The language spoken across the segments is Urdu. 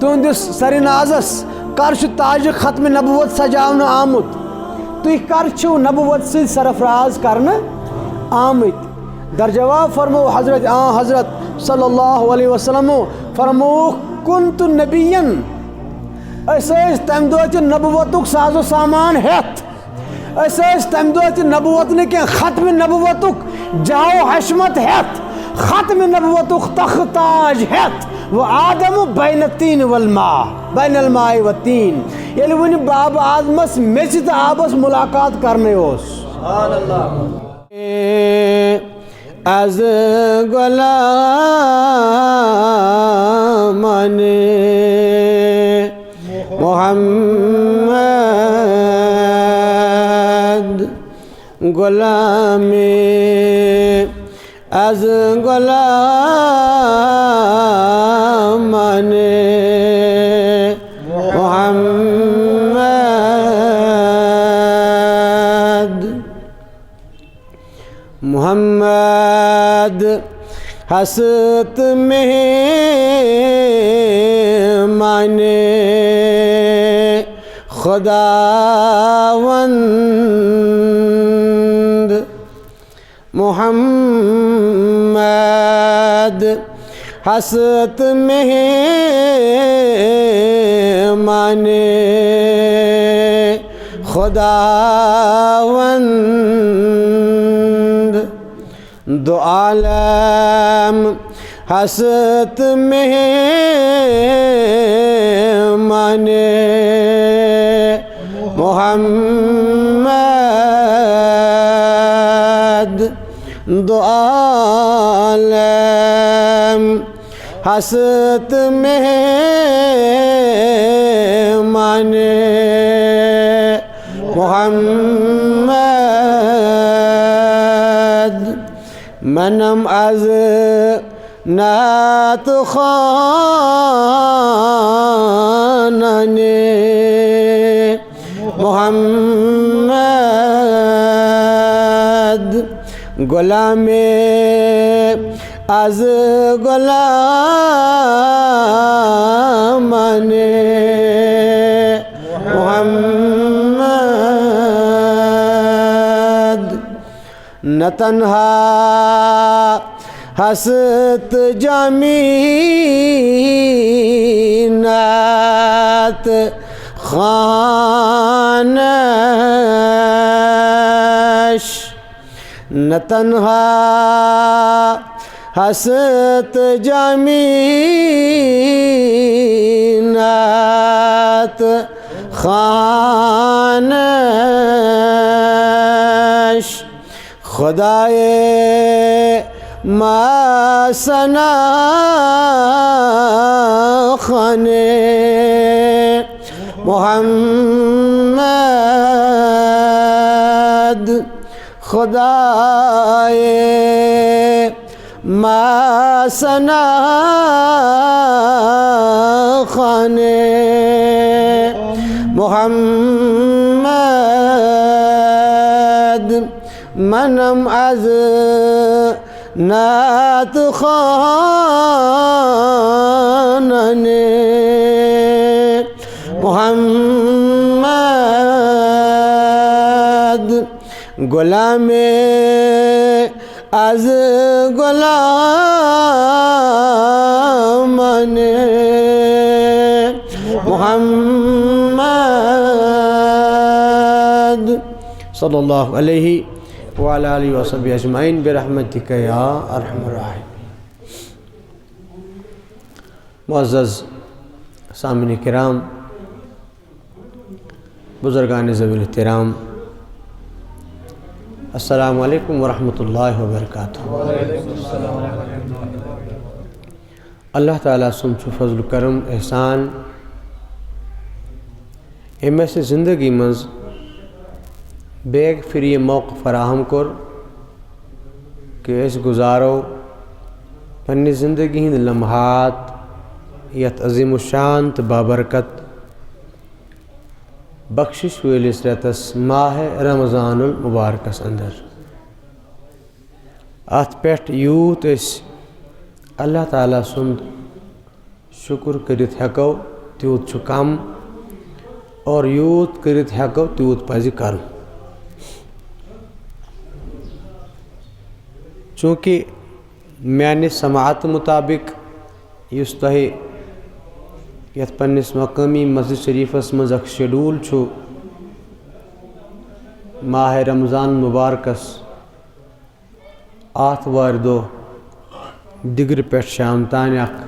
تہندس سر نازس کر تاج ختم نبوت سجاؤن آمت تھی کر نبوت سی سرفراز کرنا آمت در جواب فرمو حضرت صلی اللہ علیہ وسلم فرمو کنت نبیًا تم دہ نبوت ساز و سامان ہیت تم دہ نبوت نی ختم نبوت جاؤ حشمت ہیت ختم نبوت تخت تاج ہیت و آدم بین التین والماء بین الماء والتین یل ون باب آدمس میچ تو آبس ملاقات کرنے سبحان اللہ از غلامان محمد غلام از غلامان محمد ہست مہمان خداوند محمد ہست مہمان خداوند دو عالم ہست مہمان محمد دو عالم ہست مہمان محمد منم از نات خانان محمد غلام از غلامان محمد نہ تنہا ہست جامینات خانش نہ تنہا ہست جامینات خانش خدائے ما ثنا خانے محمد خدائے ما ثنا خانے محمد منم از نات خانان محمد غلام از غلامان محمد صلی اللہ علیہ وعلى آله وصحبه اجمعین برحمتک یا ارحم الراحمین۔ معزز سامعین کرام، بزرگان ذوی الاحترام، السلام علیکم ورحمۃ اللہ وبرکاتہ۔ اللہ تعالیٰ سن فضل کرم احسان ایم سے زندگی مز بیگ پھر یہ موقع فراہم کر کہ اس گزارو پنی زندگی ہند لمحات یت عظیم الشان تو بابرکت بخشش ویلس رتس ماہ رمضان المبارکس اندر ات پیٹھ یوت اس اللہ تعالیٰ سند شکر کرت ہیکو تیوت چھُ کم اور یوت کرت ہیکو تیوت پزِ کرُن چونکہ میانہِ سماعت مطابق یُس تۄہہِ یتھ پننس مقٲمی مسجد شریفس منٛز اکھ شیڈول چھُ ماہ رمضان مبارکس آتھوارِ دۄہ دِگرِ پٮ۪ٹھ شام تانۍ اکھ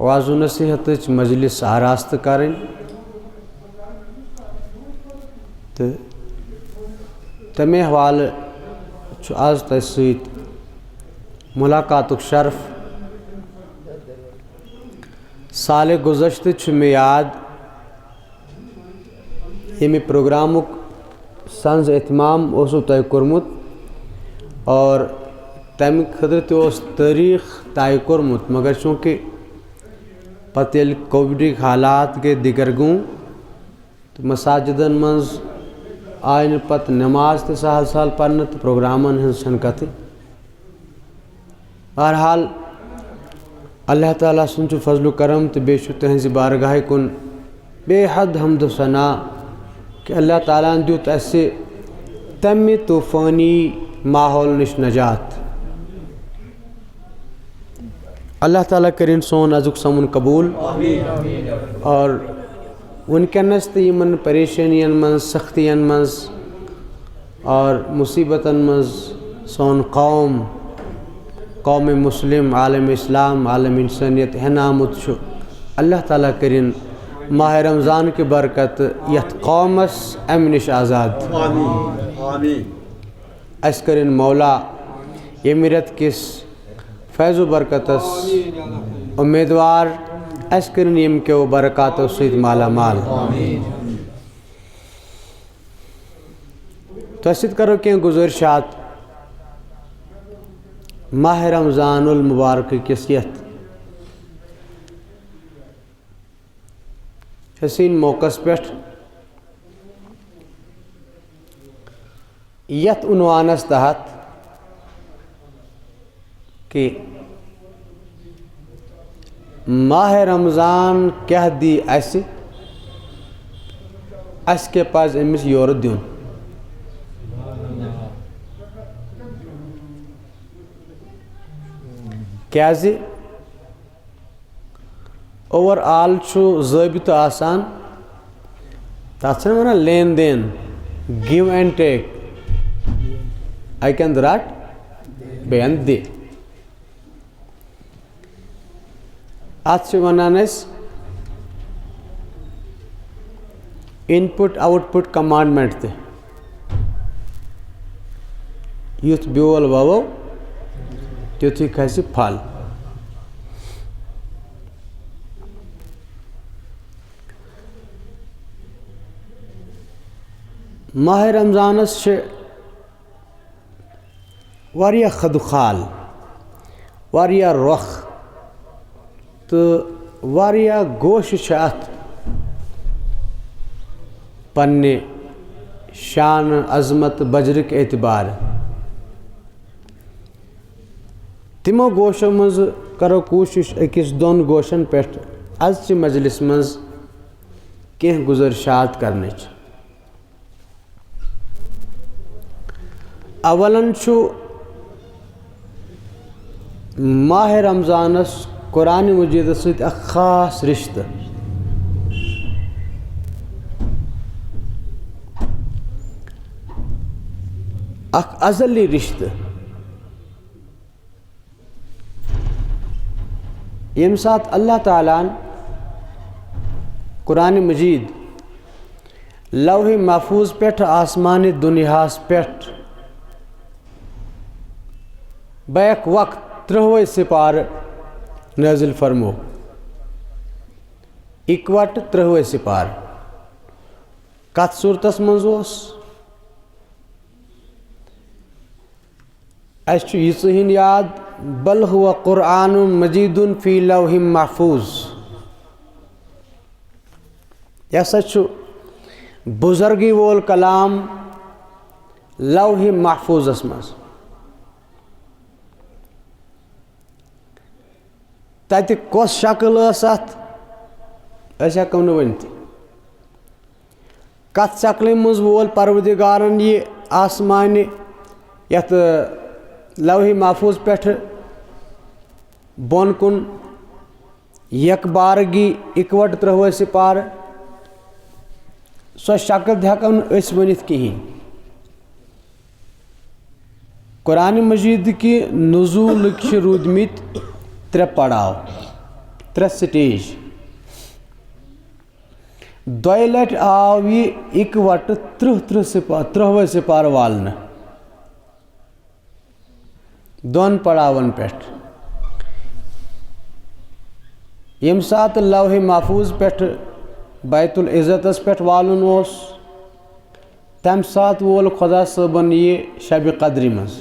واض و نصیحتٕچ مجلس آراستہٕ کرٕنۍ تہٕ تمے حوالہٕ چھُ آز تۄہہِ سۭتۍ ملاقاتُک شرف سالہِ گُزشتہٕ چھُ مےٚ یاد ییٚمہِ پروگرامُک سنز اہتمام اوسوٕ تۄہہِ کوٚرمُت اور تمہِ خٲطرٕ تہِ اوس تٲریٖخ طے کوٚرمُت مگر چوٗنٛکہِ پتہٕ ییٚلہِ کووِڈٕکۍ حالات گٔے دِگرگوں تہٕ مساجدن منٛز آیہِ نہٕ پتہٕ نٮ۪ماز تہِ سہل سہل پرنہٕ تہٕ پروگرامن ہٕنٛز چھنہٕ کتھٕے بہرحال اللہ تعالیٰ سُنٛد چھُ فضل و کرم تہٕ بیٚیہِ چھُ تٕہٕنٛزِ بارگاہہِ کُن بے حد حمد و ثنا کہ اللہ تعالیٰ ہن دیُت اَسہِ تمہِ طوٗفٲنی ماحول نِش نجات اللہ تعالیٰ کٔرِنۍ سون أزیُک سمُن قبوٗل اور وٕنکٮ۪نس تہِ یِمن پریشٲنین منٛز سختین منٛز اور مُصیبتن منٛز سون قوم مسلم عالم اسلام عالم انسانیت ہٮ۪نہٕ آمُت چھُ اللہ تعالیٰ کٔرِنۍ ماہ رمضان کہِ برکت یتھ قومس امہِ نِش آزاد اَسہِ کٔرِنۍ مولا ییٚمہِ رٮ۪تہٕ کِس فیض و برکتس اُمیدوار اَسہِ کٔرِنۍ ییٚمہِ کیو برکاتو سۭتۍ مالا مال تۄہہِ سۭتۍ کرو کینٛہہ گُزٲرِشات ماہ رمضان المبارک کِس یتھ حسین موقعس پٮ۪ٹھ یتھ عنوانس تحت کہ ماہ رمضان کیٛاہ دی اَسہِ اَسہِ کیٛاہ پزِ أمِس یورٕ دیُن کیٛازِ اوور آل چھُ ضٲبطہٕ آسان تتھ چھِنہ ونان لین دین گِو اینڈ ٹیک اکہِ انٛدٕ رٹ بیٚیہِ انٛدٕ دِ اتھ چھِ ونان أسۍ اِن پُٹ آوُٹ پُٹ کمانڈمنٹ تہِ یُتھ بیول ووو تیُتھُے کھسہِ پھل ماہ رمضانس چھِ واریاہ خدخال واریاہ رۄخ تہٕ واریاہ گوشہٕ چھِ اتھ پننہِ شانہٕ عظمت بجرٕکۍ اعتبار تِمو گوشو منٛز کرو کوٗشِش أکِس دۄن گوشن پٮ۪ٹھ أزچہِ مجلس منٛز کینٛہہ گُزٲرِشات کرنٕچ اولن چھُ ماہ رمضانس قرآنِ مجیٖدس سۭتۍ اکھ خاص رشتہٕ اکھ ازلی رشتہٕ ییٚمہِ ساتہٕ اللہ تعالیٰ ہن قرآنِ مجیٖد لوحِ محفوظ پٮ۪ٹھ آسمانہِ دُنیاہس پٮ۪ٹھ بیک وقت 30 سپارٕ نٲزِل فرمو اِکوٹہٕ 30 سپارٕ کتھ صوٗرتس منٛز اوس اَسہِ چھُ یہِ ژٕہِنۍ یاد بل ہُوَ قرآنٌ مجیٖدٌ فی لوحِ محفوظ یہِ ہسا چھُ بُزرگی وول کلام لوحِ محفوظس منٛز تتہِ کۄس شکل ٲس اَتھ أسۍ ہٮ۪کو نہٕ ؤنِتھ کتھ شکلہِ منٛز وول پروردِگارن یہِ آسمانہِ یتھ لوحِ محفوظ پٮ۪ٹھٕ بۄن کُن یکبارگی اِکوٹ ترٛووے سپارٕ سۄ شکل تہِ ہٮ۪کو نہٕ أسۍ ؤنِتھ کِہیٖنۍ قرآنِ مجیٖدٕکہِ نزوٗلٕکۍ چھِ روٗدمٕتۍ 3 پڑاو 3 سٹیج دۄیہِ لٹہِ آو یہِ اِکوٹہٕ 30 سپارٕ والنہٕ 2 پڑاون پٮ۪ٹھ ییٚمہِ ساتہٕ لوحِ محفوظ پٮ۪ٹھٕ بیت العزتس پٮ۪ٹھ والُن اوس تمہِ ساتہٕ وول خۄدا صٲبن یہِ شبِ قدرِ منٛز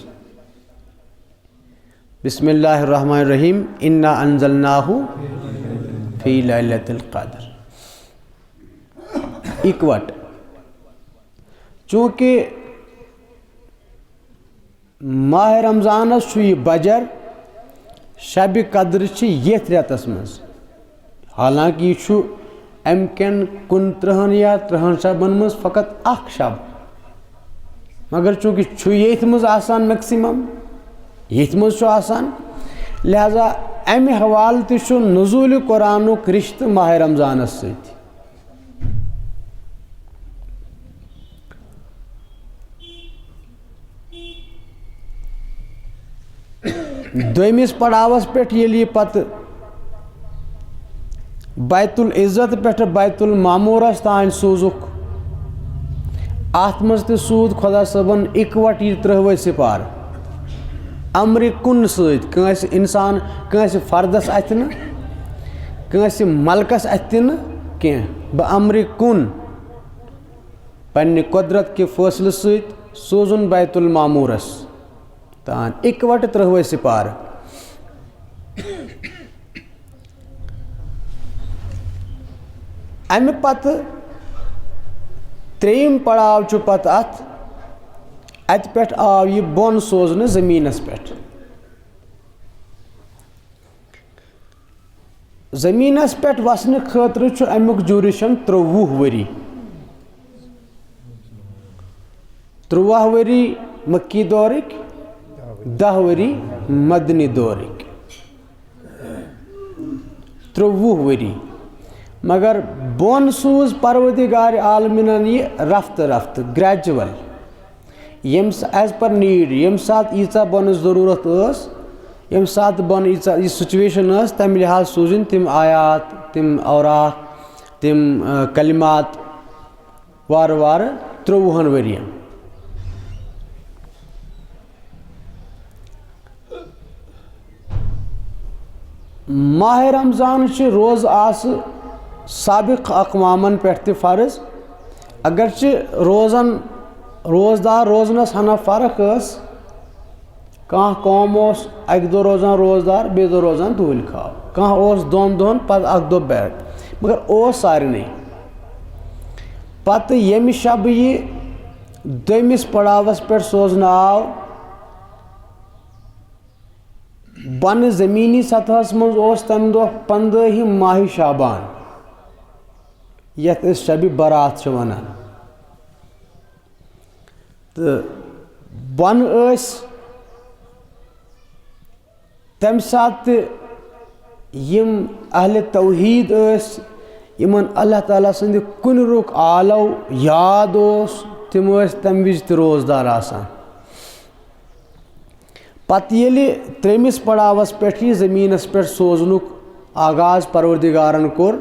بسم اللہ الرحمن الرحیم انا انزلناہ فی لیلۃ القدر اِکوٹ چوٗنٛکہِ ماہِ رمضانس چھُ یہِ بجر شبِ قدر چھِ یتھ رٮ۪تس منٛز حالانکہِ یہِ چھُ امہِ کٮ۪ن 29 یا 30 شبن منٛز فقط اکھ شب مگر چوٗنٛکہِ چھُ ییٚتھۍ منٛز آسان میکسِمم ییٚتھۍ منٛز چھُ آسان لہذا امہِ حوالہٕ تہِ چھُ نزوٗلہِ قرآنُک رِشتہٕ ماہِ رمضانس سۭتۍ دوٚیمِس پڑاوس پٮ۪ٹھ ییٚلہِ یہِ پتہٕ بیت العزت پٮ۪ٹھٕ بیت المعموٗرس تانۍ سوٗزُکھ اتھ منٛز تہِ سوٗد خۄدا صٲبن اِکوٹ یہِ 30 سپارٕ امرِ کُن سۭتۍ کٲنٛسہِ انسان کٲنٛسہِ فردس اتھِ نہٕ کٲنٛسہِ ملکس اتھِ تہِ نہٕ کینٛہہ بہٕ امرِ کُن پننہِ قۄدرت کہِ فٲصلہٕ سۭتۍ سوٗزُن بیت المعموٗرس تانۍ اِکوٹہٕ 30 سپارٕ امہِ پتہٕ 3یِم پڑاو چھُ پتہٕ اتھ اتہِ پٮ۪ٹھ آو یہِ بۄن سوزنہٕ زٔمیٖنس پٮ۪ٹھ زٔمیٖنس پٮ۪ٹھ وسنہٕ خٲطرٕ چھُ امیُک جوٗرِشن 23 ؤری 13 ؤری مکی دورٕکۍ 10 ؤری مدنی دورٕکۍ 23 ؤری مگر بۄن سوٗز پروردِگارِ عالمیٖنن یہِ رفتہٕ رفتہٕ گریجول ایز پر نیٖڈ ییٚمہِ ساتہٕ ییٖژاہ بۄنٕچ ضروٗرت ٲس ییٚمہِ ساتہٕ بۄن یہِ سُچویشن ٲس تمہِ لحاظ سوٗزِنۍ تِم آیات تِم اوراق تِم کلمات وارٕ وارٕ 23 ؤرین ماہِ رمضان چھِ روزٕ آسہٕ سابق اقوامن پٮ۪ٹھ تہِ فرض اگرچہِ روزدار روزنس ہنا فرق ٲس کانٛہہ قوم اوس اکہِ دۄہ روزان روزدار بیٚیہِ دۄہ روزان دوٗلہِ خاو کانٛہہ اوس 2 دۄہن پتہٕ اکھ دۄہ بیک مگر اوس سارنٕے پتہٕ ییٚمہِ شبہٕ یہِ 2مِس پڑاوس پٮ۪ٹھ سوزنہٕ آو بۄنہٕ زٔمیٖنی سطحس منٛز اوس تمہِ دۄہ 15 ماہِ شابان یتھ أسۍ شبِ برات چھِ ونان تہٕ بۄنہٕ ٲسۍ تمہِ ساتہٕ تہِ یِم اہلِ توحیٖد ٲسۍ یِمن اللہ تعالیٰ سٕنٛدِ کُنرُک عالو یاد اوس تِم ٲسۍ تمہِ وِزِ تہِ روزدار آسان پتہٕ ییٚلہِ 3مِس پڑاوس پٮ۪ٹھ یہِ زٔمیٖنس پٮ۪ٹھ سوزنُک آغاز پروردِگارن کوٚر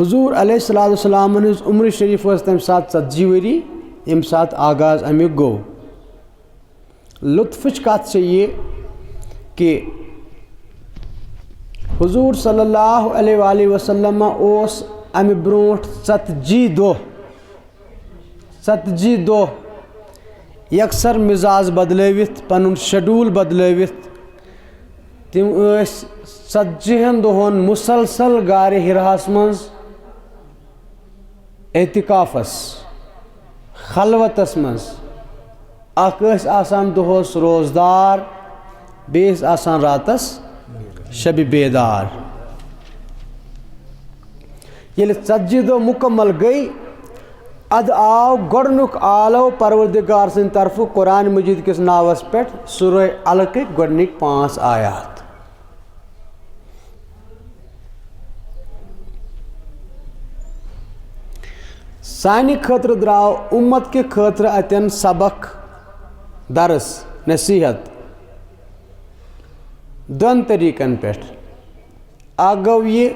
حضوٗر علیہ الصلوٰتُ وسلامن ہٕنٛز عمرِ شریٖف ٲس تمہِ ساتہٕ 40 ؤری ییٚمہِ ساتہٕ آغاز امیُک گوٚو لُطفٕچ کتھ چھِ یہِ کہ حضوٗر صلی اللہ علیہ وسلم اوس امہِ برونٛٹھ 40 دۄہ یکسر مِزاز بدلٲوِتھ پنُن شیڈوٗل بدلٲوِتھ تِم ٲسۍ 40 دۄہن مُسلسل غارِ ہِراہس منٛز اعتِکافس خلوتس منٛز اکھ ٲسۍ آسان دۄہس روزدار بیٚیہِ ٲسۍ آسان راتس شب بیدار. ییٚلہِ 40 دۄہ مُکمل گٔے اد آو گۄڈنیُک آلو پروردگار سٕنٛدِ طرفہٕ قرآن مجیٖد کِس ناوس پٮ۪ٹھ سورہ علقٕکۍ گۄڈنِکۍ 5 آیات. سانہِ خٲطرٕ درٛاو اُمت کہِ خٲطرٕ اتٮ۪ن سبق درس نصیحت دۄن طریٖقن پٮ۪ٹھ. اکھ گوٚو یہِ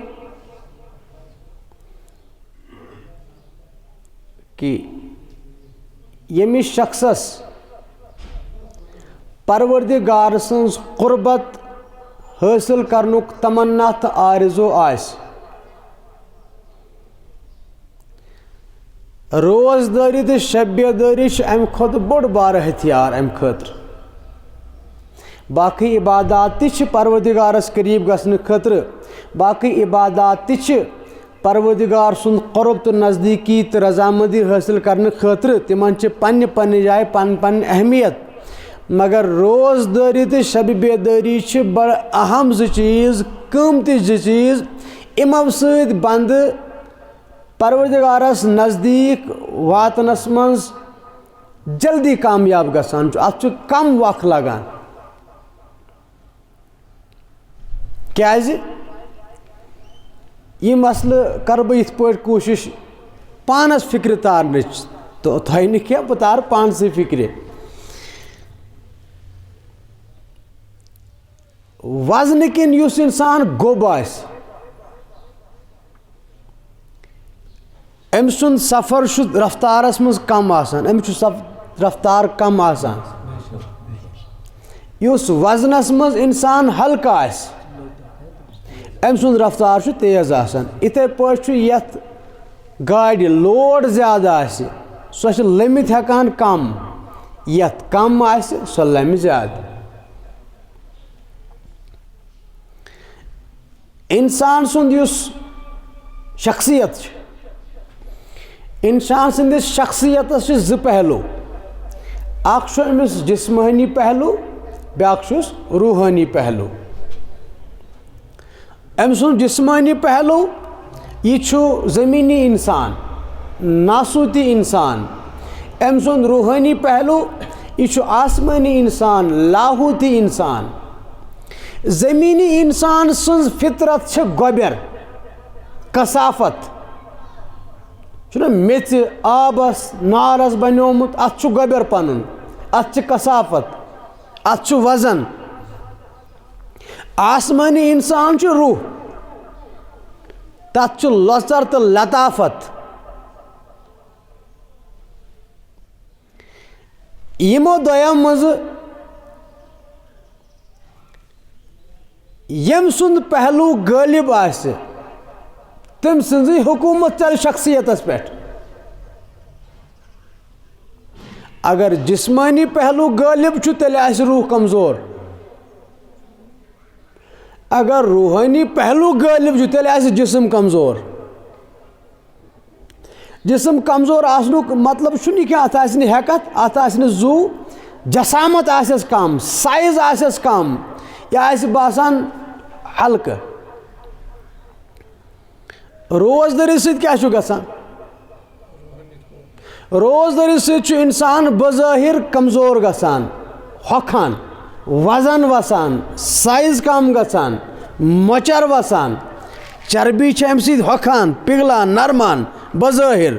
کہ ییٚمِس شخصس پروردگار سٕنٛز قربت حٲصِل کرنُک تمنا تہٕ آرزوٗ آسہِ روزدٲری تہٕ شب بیدٲری چھِ امہِ کھۄتہٕ بوٚڑ بارٕ ہتھیار امہِ خٲطرٕ. باقٕے عبادات تہِ چھِ پروردگارس قریٖب گژھنہٕ خٲطرٕ باقٕے عبادات تہِ چھِ پروردگار سُنٛد قرب تہٕ نزدیٖکی تہٕ رضامندی حٲصِل کرنہٕ خٲطرٕ تِمن چھِ پننہِ پننہِ جایہِ پنٕنۍ اہمیت. مگر روزدٲری تہٕ شب بیدٲری چھِ بڑٕ اہم 2 چیٖز قۭمتی 2 چیٖز یِمو سۭتۍ بنٛدٕ پروردگارس نزدیٖک واتنس منٛز جلدی کامیاب گژھان چھُ. اتھ چھُ کم وق لگان. کیٛازِ یہ مسئلہٕ کرٕ بہٕ یِتھ پٲٹھۍ کوٗشِش پانس فکرِ تارنٕچ تہٕ تۄہہِ نہٕ کینٛہہ بہٕ تارٕ پانسٕے فکرِ. وزنہٕ کِنۍ یُس انسان گوٚب آسہِ أمۍ سُنٛد سفر چھُ رفتارس منٛز کم آسان. أمِس چھُ رفتار کم آسان. یُس وزنس منٛز انسان ہلکہٕ آسہِ أمۍ سُنٛد رفتار چھُ تیز آسان. یِتھے پٲٹھۍ چھُ یتھ گاڑِ لوڈ زیادٕ آسہِ سۄ چھِ لٔمِتھ ہٮ۪کان کم یتھ کم آسہِ سۄ لمہِ زیادٕ. انسان سُنٛد یُس شخصیت چھِ انسان سٕنٛدِس شخصیتس چھِ 2 پہلوٗ. اکھ چھُ أمِس جسمٲنی پہلوٗ بیٛاکھ چھُس روٗحٲنی پہلوٗ. أمۍ سُنٛد جسمٲنی پہلوٗ یہِ چھُ زٔمیٖنی انسان ناسوٗتی انسان. أمۍ سُنٛد روٗحٲنی پہلوٗ یہِ چھُ آسمٲنی انسان لاہوٗتی انسان. زٔمیٖنی انسان سٕنٛز فطرت چھِ گۄبٮ۪ر کثافت چھُنہ میٚژِ آبس نارس بنیومُت اتھ چھُ گۄبٮ۪ر پنُن اتھ چھِ کثافت اتھ چھُ وزن. آسمٲنی انسان چھُ روح تتھ چھُ لۄژر تہٕ لطافت. یِمو دۄیو منٛزٕ ییٚمۍ سُنٛد پہلوٗ غٲلب آسہِ تٔمۍ سٕنٛزٕے حکوٗمت چلہِ شخصیتس پٮ۪ٹھ. اگر جسمٲنی پہلوٗ غٲلب چھُ تیٚلہِ آسہِ روح کمزور. اگر روحٲنی پہلوٗ غٲلب چھُ تیٚلہِ آسہِ جسم کمزور. جسم کمزور آسنُک مطلب چھُنہٕ یہِ کینٛہہ اتھ آسہِ نہٕ ہٮ۪کتھ اتھ آسہِ نہٕ زُو جسامت آسٮ۪س کم سایز آسٮ۪س کم یہِ آسہِ باسان ہلکہٕ. روزدٲری سۭتۍ کیٛاہ چھُ گژھان؟ روزدٲری سۭتۍ چھُ انسان بظٲہر کمزور گژھان ہۄکھان وزن وسان سایز کم گژھان مۄچر وسان چربی چھِ امہِ سۭتۍ ہۄکھان پِگلان نرمان بظٲہر.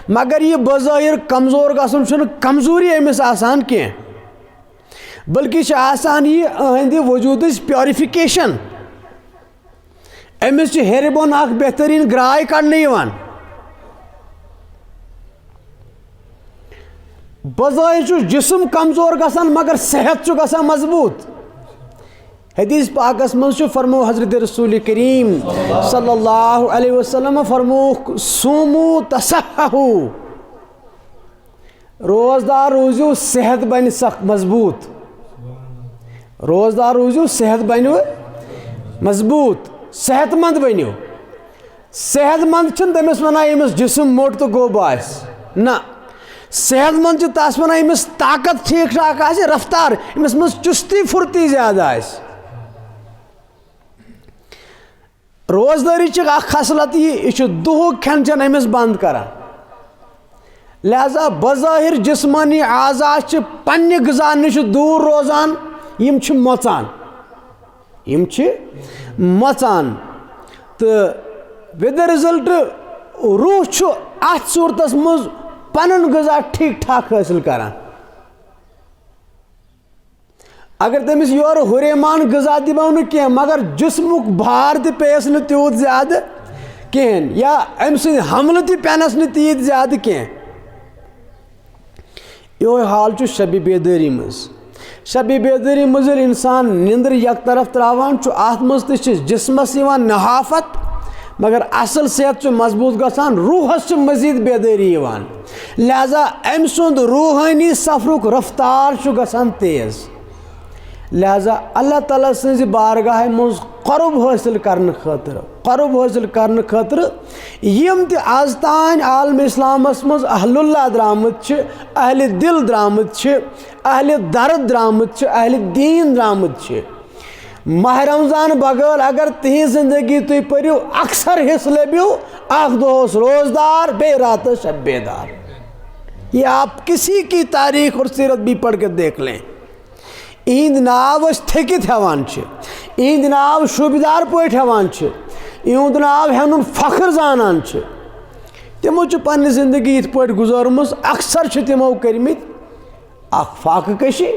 مگر یہِ بظٲہر کمزور گژھُن چھُنہٕ کمزوری أمِس آسان کینٛہہ بلکہِ چھِ آسان یہِ أہنٛدِ وجوٗدٕچ پیورِفِکیشن. أمِس چھِ ہیٚرِ بۄن اکھ بہتریٖن گراے کڑنہٕ یِوان. بظٲہر چھُ جسم کمزور گژھان مگر صحت چھُ گژھان مضبوٗط. حدیث پاکس منٛز چھُ فرمو حضرت رسول کریم صلی اللہ علیہ وسلم فرموُکھ سومو تصححو روزدار روٗزِو صحت بنہِ سخ مضبوٗط. روزدار روٗزِو صحت بنِوٕ مضبوٗط صحت مند بنِو. صحت مند چھِنہٕ تٔمِس ونان ییٚمِس جسم موٚٹ تہٕ گوٚب آسہِ نہ صحت مند چھِ تس ونان ییٚمِس طاقت ٹھیٖک ٹھاک آسہِ رفتار ییٚمِس منٛز چُستی پھُرتی زیادٕ آسہِ. روزداری خصلت یہ دہو کھین چین امس بند کران لہذا بظاہر جسمانی اعضاء پنہ غذا نش دور روزان مچان تو ود دا رزلٹ روح ات صورتس مز پن غذا ٹھیک ٹھاک حاصل کران اگر تمس یور ہریمان غذا دمو کی مگر جسمک بھار تہ پیس نا تیوت زیادہ کہین یا ام سند حملہ تہ پینس نا تیت زیادہ کی یہ حال شب بیداری مز شب بیداری مز انسان نندر یک طرف تراوان ات مز تہ جسمس نحافت مگر اصل صحت مضبوط گژھان روحس مزید بیداری لہذا ام سند روحانی سفرک رفتار گژھان تیز لہذا اللہ تعالیٰ سنز بارگاہ مز قرب حاصل کرنے خاطر یم تہ آز تان عالم اسلامس مز اہل اللہ درامت اہل دل درامت اہل درد درامت اہل دین درامت ماہ رمضان بغیر اگر تہذ زندگی تھی پریو اکثر حصہ لبیو اخ دہس روزدار بے رات شب بیدار یہ آپ کسی کی تاریخ اور سیرت بھی پڑھ کے دیکھ لیں ایند ناو تھکت ہیوان ایند ناو شوبدار پٲٹھۍ ہیوان ایہُنٛد ناو ہینُن فخر زانان تمو پننہِ زندگی یِتھ پٲٹھۍ گُزٲرمٕژ اکثر تمو کٔرمٕتۍ اکھ فاقہٕ کشی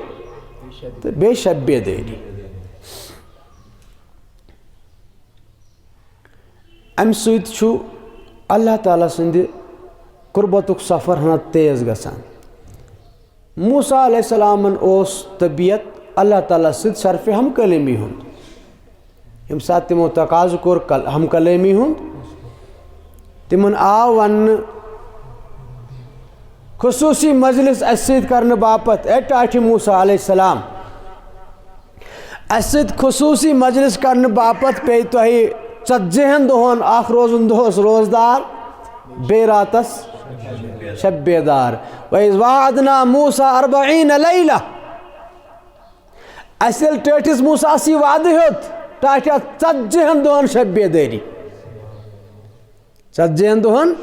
تہٕ بیٚیہِ شب بیدٲری امہِ سۭتۍ اللہ تعالیٰ سٕنٛدِ قربتُک سفر ہنا تیز گژھان موسیٰ علیہ السلام اوس طبیعت اللہ تعالیٰ سۭتۍ صرف ہم کلٲمی ہُنٛد ییٚمہِ ساتہٕ تِمو تقاضہٕ کوٚر ہم کلٲمی ہُنٛد تِمن آو وننہٕ خصوٗصی مجلس اَسہِ سۭتۍ کرنہٕ باپتھ اے ٹاٹھہِ موسیٰ علیہ السلام اَسہِ سۭتۍ خصوٗصی مجلس کرنہٕ باپتھ پیٚیہِ تۄہہِ 40 دۄہن اکھ روزُن دۄہس روزدار بیٚیہِ راتس شب بیدار وَإِذْ وَعَدْنَا مُوسَىٰ 40 لَيْلَةً اَسہِ ییٚلہِ ٹٲٹھِس موسیٰ یہِ وعدٕ ہیوٚت ٹاٹھہِ 40 دۄہن شب بیدٲری 40 دۄہن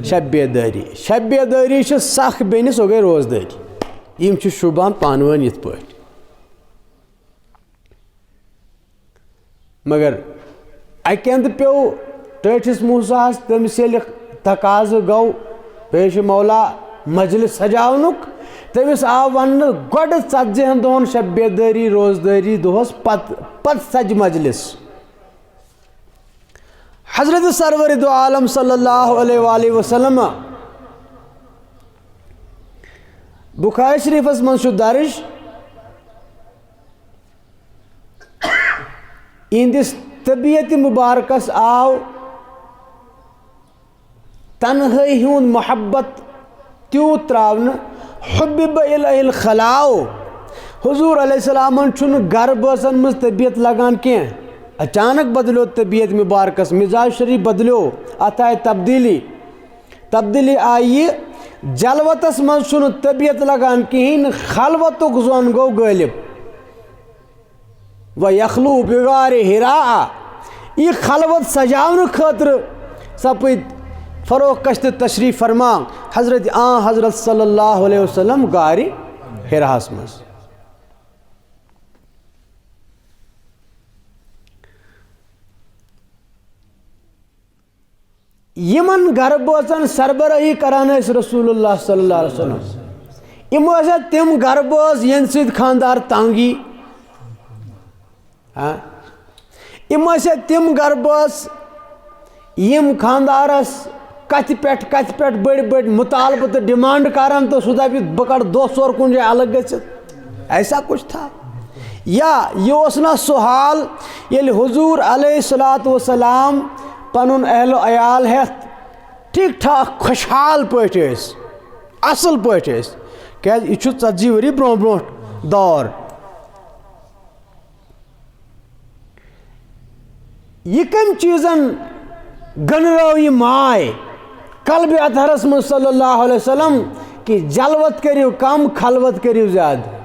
شب بیدٲری چھِ سخ بیٚنہِ سۄ گٔے روزدٲری یِم چھِ شوٗبان پانہٕ ؤنۍ یِتھ پٲٹھۍ مگر اَکہِ اندٕ پیوٚو ٹٲٹھِس موسیٰ تٔمِس ییٚلہِ تقاضہٕ گوٚو پیش مولا مجلس سجاونُک تٔمِس آو وننہٕ گۄڈٕ 40 دۄہن شب بیدٲری روزدٲری دۄہس پتہٕ سجہِ مجلس حضرت سرور دو عالم صلی اللہ علیہ وآلہ وسلم بخاری شریفس منٛز چھُ درج اِہنٛدِس طبیعت مبارکس آو تنہٲئی ہُنٛد محبت تیوٗت تراونہٕ حُبِّبَ اِلَیہِ الخلاءُ حضور علیہ السلامن چھُنہٕ گرٕ بٲژن منٛز طبیعت لگان کینٛہہ اچانک بدلیو طبیعت مبارکس مزاج شریف بدلیو اتھ آیہِ تبدیلی آیہِ یہِ جلوتس منٛز چھُنہٕ طبیعت لگان کِہیٖنۍ خلوتُک زوٚن گوٚو غٲلب وَیَخلوٗ بِغارِ حِراء یہِ خلوت سجاونہٕ خٲطرٕ سپٕدۍ فروغ تہٕ تشریف فرما حضرت صلی اللہ علیہ وسلم غارِ حِراہس منٛز یمن گرٕ بٲژن سربرٲہی کران ٲسۍ رسول اللہ صلی اللہ علیہ وسلم یِم ٲسۍ تِم گرٕ بٲژ یِہنٛدِ سۭتۍ خانٛدار تنٛگ یی یِم ٲسۍ تِم گرٕ بٲژ یِم خانٛدارس کتھِ پٮ۪ٹھ بٔڑۍ مطالبہٕ تہٕ ڈِمانڈ کران تہٕ سُہ دپہِ بہٕ کڑٕ دۄہ ژور کُنہِ جایہِ الگ گٔژھِتھ ایسا کچھ تھا یا یہِ اوس نا سُہ حال ییٚلہِ حضوٗر علیہ الصلوٰۃ والسلام پنُن اہل و عیال ہٮ۪تھ ٹھیٖک ٹھاک خۄشحال پٲٹھۍ ٲسۍ اصل پٲٹھۍ ٲسۍ کیٛازِ یہِ چھُ 40 ؤری برونٛٹھ دور یہِ کٔمۍ چیٖزن گنرٲو یہِ ماے قلبِ اطہرس منٛز صلی اللہ علیہ وسلم کہ جلوت کٔرِو کم خلوت کٔرِو زیادٕ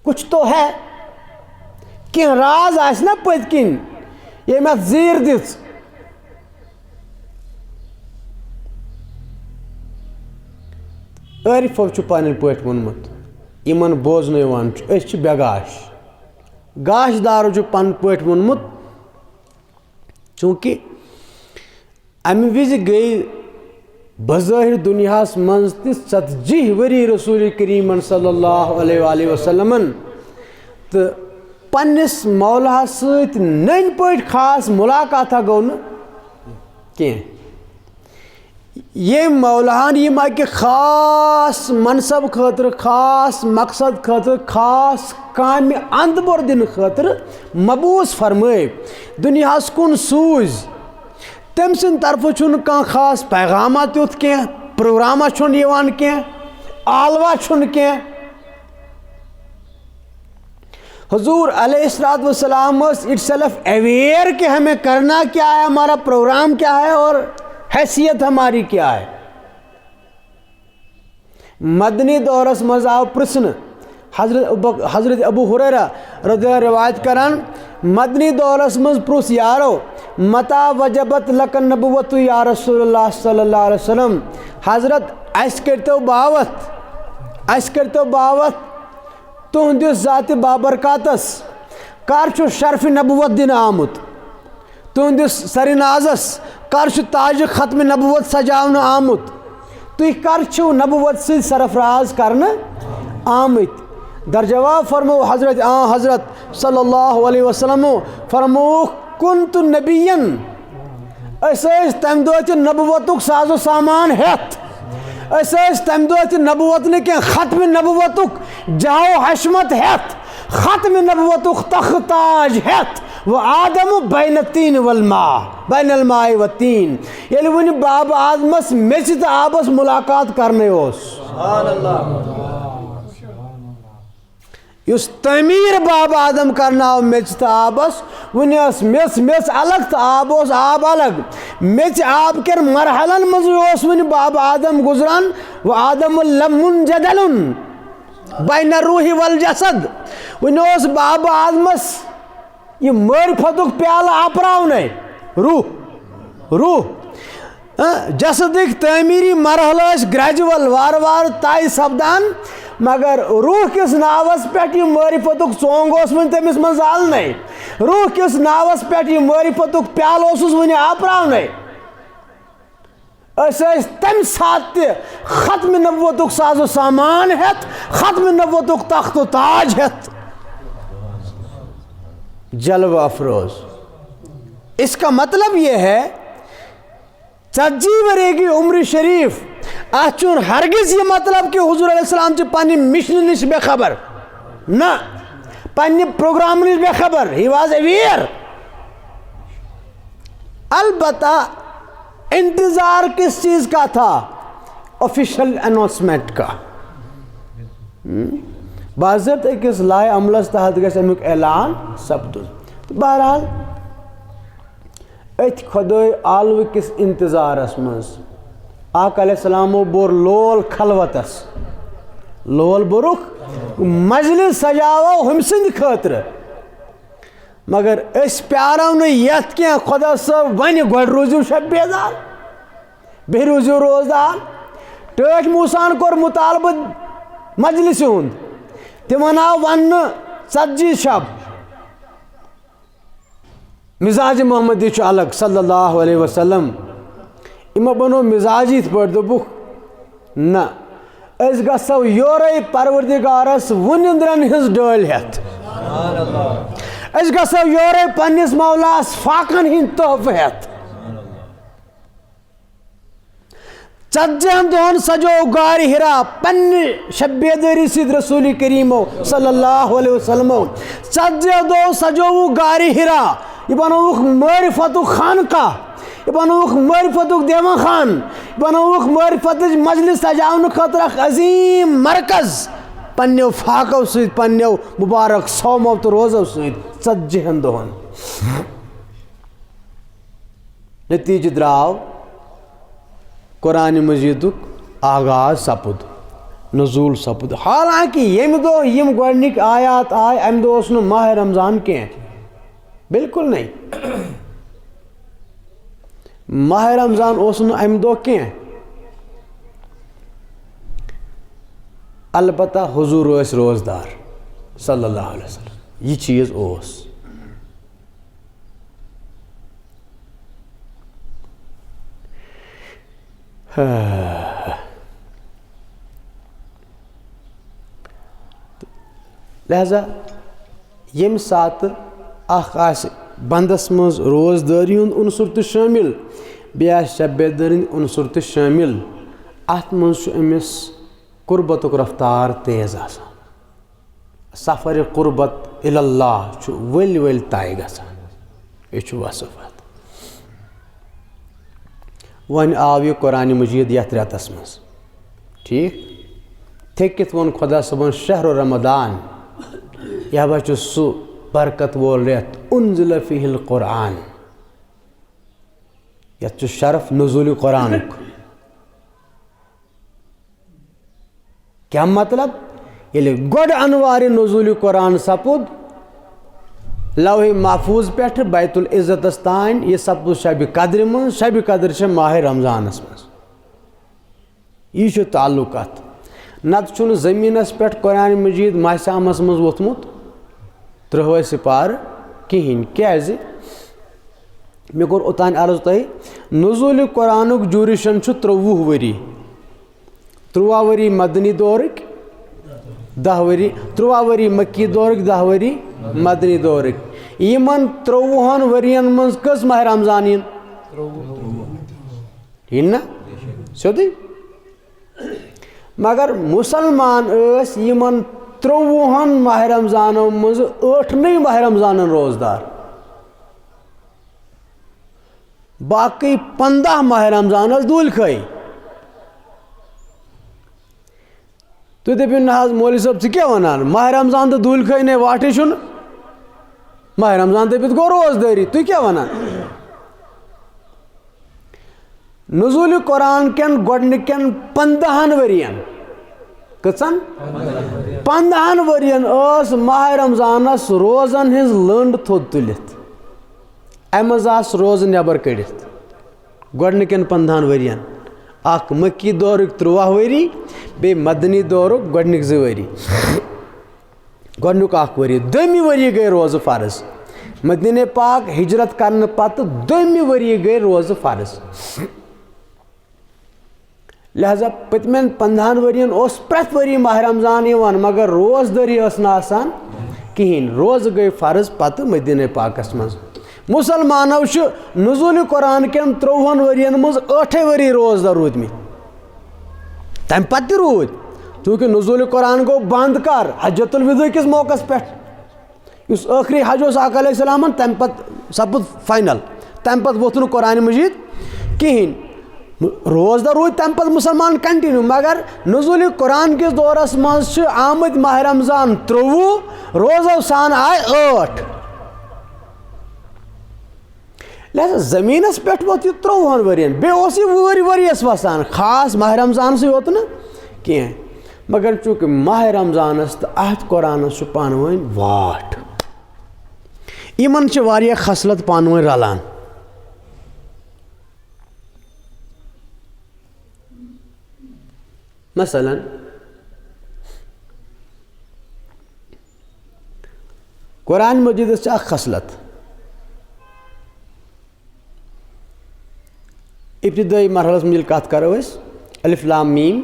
کچھ تو ہے کینٛہہ راز آسہِ نا پٔتۍ کِنۍ یم ات زیر دِژ عارفو چھُ پنٕنۍ پٲٹھۍ ووٚنمُت یِمن بوزنہٕ یِوان چھُ أسۍ چھِ بے گاش گاش دارو چھُ پنٕنۍ پٲٹھۍ ووٚنمُت چوٗنٛکہِ اَمہِ وِزِ گٔے بظٲہِر دُنیاہس منٛز تہِ 40 ؤری رسوٗلِ کریٖمن صلی اللہ علیہ وسلمن تہٕ پننِس مولاہس سۭتۍ نٔنۍ پٲٹھۍ خاص مُلاقاتہ گوٚو نہٕ کینٛہہ ییٚمۍ مولاہن یِم اَکہِ خاص منصب خٲطرٕ خاص مقصد خٲطرٕ خاص کامہِ انٛدٕ بور دِنہٕ خٲطرٕ مبوٗس فرمٲے دُنیاہس کُن سوٗزۍ تٔمۍ سٕنٛدِ طرفہٕ چھُنہٕ کانٛہہ خاص پیغامہ تیُتھ کینٛہہ پروگرامہ چھُنہٕ یِوان کینٛہہ عالوہ چھُنہٕ کینٛہہ حضور علیہ الصلوۃ والسلام ٲس اٹ سیلف اویئر کہ ہمیں کرنا کیا ہے ہمارا پروگرام کیا ہے اور حیثیت ہماری کیا ہے مدنی دورس منٛز آو پرژھنہٕ حضرت ابو ہریرہ رضی اللہ روایت کران مدنی دورس منٛز پرٛژھ یارو متا وجبت لک نبوت یا رسول اللہ صلی اللہ علیہ وسلم حضرت اَسہِ کٔرۍتو باوت تُہنٛدِس ذاتِ بابرکاتس کر چھُ شرفِ نبوت دِنہٕ آمُت تُہنٛدِس سرِ نازس کر چھُ تاجہِ ختمِ نبوت سجاونہٕ آمُت تُہۍ کر چھِو نبوت سۭتۍ سرفراز کرنہٕ آمٕتۍ درجواب فرمو حضرت صلی اللہ علیہ وسلمو فرمووُکھ کُنتُ نبیَن أسۍ ٲسۍ تَمہِ دۄہ تہِ نبوتُک سازو سامان ہٮ۪تھ أسۍ ٲسۍ تَمہِ دۄہ تہِ نبوت نہٕ کینٛہہ ختمِ نبوتُک جاہو حشمت ہٮ۪تھ ختمِ نبوتُک تخت تاج ہٮ۪تھ و آدم بین الطین والماء بین الماء والطین ییٚلہِ وُنہِ بابہٕ آدمس میٚژِ تہٕ آبس مُلاقات کرنے اوس یُس تعمیٖر بابہٕ آدم کرناو میٚژِ تہٕ آبس وُنہِ ٲس میٚژ الگ تہٕ آب اوس آب الگ میٚژِ آب کٮ۪ن مرحلن منٛزٕے اوس وُنہِ بابہٕ آدم گُزران و آدم منجدلٌ بین الروح والجسد وُنہِ اوس بابہٕ آدمس یہ معرفتُک پیالہٕ اپراونے روح جسدٕکۍ تعمیٖری مرحلہٕ ٲسۍ گریجول وارٕ وارٕ طے سپدان مگر روح کِس ناوس پٮ۪ٹھ یہِ معرفتُک ژونٛگ اوس وُنہِ تٔمِس منٛز زالنے روح کِس ناوس پٮ۪ٹھ یہِ معرفتُک پیالہٕ اوسُس وُنہِ اپراونے أسۍ ٲسۍ تمہِ ساتہٕ تہِ ختمِ نبوتُک سازو سامان ہٮ۪تھ ختمِ نبوتُک تخت و تاج ہٮ۪تھ جلوہ افروز اس کا مطلب یہ ہے 40 ؤری کی عمر شریف اتھ چھُنہٕ ہرگز یہ مطلب کہ حضور علیہ السلام چھِ پننہِ مشنہٕ نِش بے خبر نہ پننہِ پروگرام نِش بے خبر ہی واز اویئر البتہ انتظار کس چیز کا تھا آفیشل اناؤنسمنٹ کا باضابطہ أکِس لائے عملس تحت گژھِ امیُک اعلان سپدُن تہٕ بہرحال أتھۍ خۄدٲے عالوٕ کِس انتظارس منٛز آقا علیہ السلامو بوٚر لول خلوتس لول بوٚرُکھ مجلس سجاوو ہُمہِ سٕنٛدِ خٲطرٕ مگر أسۍ پیارو نہٕ یتھ کینٛہہ خۄدا صٲب وَنہِ گۄڈٕ روٗزِو شب بیدار بیٚیہِ روٗزِو روزدار ٹٲٹھۍ موٗساہن کوٚر مُطالبہٕ مجلسہِ ہُنٛد تِمن آو وننہٕ 40 شب مزاج محمدی چھُ الگ صلی اللہ علیہ وسلم یِمو بنوو مزاج یِتھ پٲٹھۍ دوٚپُکھ نہ أسۍ گژھو یورے پروردگارس وٕنِنٛدرن ہٕنٛز ڈٲلۍ ہٮ۪تھ أسۍ گژھو یورے پننِس مولاہس فاقن ہٕنٛدۍ تحفہٕ ہٮ۪تھ 40 دۄہن سجوو غارِ ہِرا پننہِ شب بیدٲری سۭتۍ رسوٗلِ کریٖمو صلی اللہ علیہ وسلمو 40 دۄہ سجووُکھ غارِ ہِرا یہِ بنووُکھ معرفتُک خانقاہ یہِ بنووُکھ معرفتُک دیوان خان یہِ بنووُکھ معرفتٕچ مجلس سجاونہٕ خٲطرٕ اکھ عظیٖم مرکز پننیو فاقو سۭتۍ پننیو مُبارک سومو تہٕ روزو سۭتۍ 40 دۄہن نتیٖجہٕ درٛاو قرآنِ مجیدُک آغاز سپُد نزوٗل سپُد حالانکہِ ییٚمہِ دۄہ یِم گۄڈنِکۍ آیات آے اَمہِ دۄہ اوس نہٕ ماہِ رمضان کینٛہہ بالکل نہیں. ماہ رمضان اوس نہٕ اَمہِ دۄہ کینٛہہ, البتہ حضور ٲسۍ روزدار صلی اللہ علیہ وسلم, یہ چیز اوس. لہذا ییٚمہِ ساتہٕ اکھ آسہِ بنٛدس منٛز روزدٲری ہُنٛد عنصر تہِ شٲمِل بیٚیہِ آسہِ شب بیدٲری ہُنٛد عنصر تہِ شٲمِل, اَتھ منٛز چھُ أمِس قُربتُک رفتار تیز آسان. سفر قُربت اللہ چھُ ؤلۍ ؤلۍ طے گژھان. یہِ چھُ وصف اَتھ. وۄنۍ آو یہِ قرآنِ مجیٖد یتھ رٮ۪تس منٛز, ٹھیٖک, تھٔکِتھ ووٚن خۄدا صٲبن شہرُ رمضان, یہِ ہا چھُ سُہ برکت وول رٮ۪تھ اُنزِلَ فیہ القرآن, یتھ چھُ شرف نزوٗلِ قرآنُک. کیٛاہ مطلب؟ ییٚلہِ گۄڈٕ انوارِ نزوٗلِ قرآن سپُد لوحِ محفوٗظ پٮ۪ٹھٕ بیت العزتس تانۍ, یہِ سپُد شبِ قدرِ منٛز. شبِ قدر چھِ ماہِ رمضانس منٛز. یہِ چھُ تعلُق اتھ. نتہٕ چھُنہٕ زٔمیٖنس پٮ۪ٹھ قرآنِ مجیٖد ماہسامس منٛز ووٚتھمُت 30 سِپارٕ کِہیٖنۍ. کیٛازِ؟ مےٚ کوٚر اوٚتانۍ عرض تۄہہِ, نزوٗلِ قرآنُک جوٗرِشن چھُ 30 ؤری. 13 ؤری مدنی دورٕکۍ, 10 ؤری 13 ؤری مکی دورٕکۍ, 10 ؤری مدنی دورٕکۍ. یِمن 30 ؤرین منٛز کٔژ ماہِ رمضان یِن؟ یِن نا سیوٚدُے. مگر مُسلمان ٲسۍ یِمن 30 ماہِ رمضانو منٛزٕ 8 ماہِ رمضانن روزدار. باقٕے 15 ماہِ رمضان ٲس دوٗلۍ خٲہی. تُہۍ دٔپِو نہ حظ مولوی صٲب ژٕ کیٛاہ وَنان, ماہِ رمضان تہٕ دوٗلۍ خٲہی نے واٹھٕے چھُنہٕ. ماہِ رمضان دٔپِتھ گوٚو روزدٲری. تُہۍ کیٛاہ وَنان؟ نزوٗلِ قرآن کٮ۪ن گۄڈنِکٮ۪ن 15 ؤرین, کٔژن 15 ؤرین ٲس ماہِ رمضانس روزن ہٕنٛز لٔنٛڈ تھوٚد تُلِتھ. اَمہِ منٛز آسہٕ روزٕ نٮ۪بر کٔڑِتھ گۄڈنِکٮ۪ن 15 ؤرین. اکھ مکی دورٕکۍ 13 ؤری, بیٚیہِ مدنی دورُک گۄڈنِکۍ 2 ؤری. گۄڈنیُک 1 ؤری. دوٚیمہِ ؤری گٔے روزٕ فرض. مدیٖنہ پاک ہجرت کرنہٕ پتہٕ دوٚیمہِ ؤری گٔے روزٕ فرض. لہذا پٔتمٮ۪ن 15 ؤرین اوس پرٛٮ۪تھ ؤری ماہِ رمضان یِوان, مگر روزدٲری ٲس نہٕ آسان کِہیٖنۍ. روزٕ گٔے فرض پتہٕ مدیٖنہ پاکس منٛز. مُسلمانو چھُ نزوٗلِ قرآن کٮ۪ن 30 ؤرین منٛز 8 ؤری روزدار روٗدمٕتۍ. تمہِ پتہٕ تہِ روٗدۍ, چوٗنٛکہِ نزوٗلِ قرآن گوٚو بنٛد کر حجت الوداع کِس موقعس پٮ۪ٹھ. یُس ٲخری حج اوس آقا علیہ السلامن, تمہِ پتہٕ سپُد فاینل. تمہِ پتہٕ ووٚتھ نہٕ قرآنِ مجیٖد کِہیٖنۍ. روزدار روٗدۍ تمہِ پتہٕ مُسلمان کنٹِنیوٗ. مگر نزوٗلِ قرآن کِس دورس منٛز چھِ آمٕتۍ ماہِ رمضان 30, روزو سان آیہِ 8. لہذا زٔمیٖنس پٮ۪ٹھ ووٚتھ یہِ 30 ؤرین. بیٚیہِ اوس یہِ وٲرۍ ؤرِیس وسان, خاص ماہِ رمضانسٕے یوت نہٕ کینٛہہ. مگر چوٗنٛکہِ ماہِ رمضانس تہٕ اَتھ قرآنس چھُ پانہٕ ؤنۍ واٹھ. یِمن چھِ واریاہ خصلت پانہٕ ؤنۍ رلان. مثلاً قرآن مجیٖدس چھِ اکھ خصلت. ابتدٲیی مرحلس منٛز ییٚلہِ کتھ کرو أسۍ, الف لام میٖم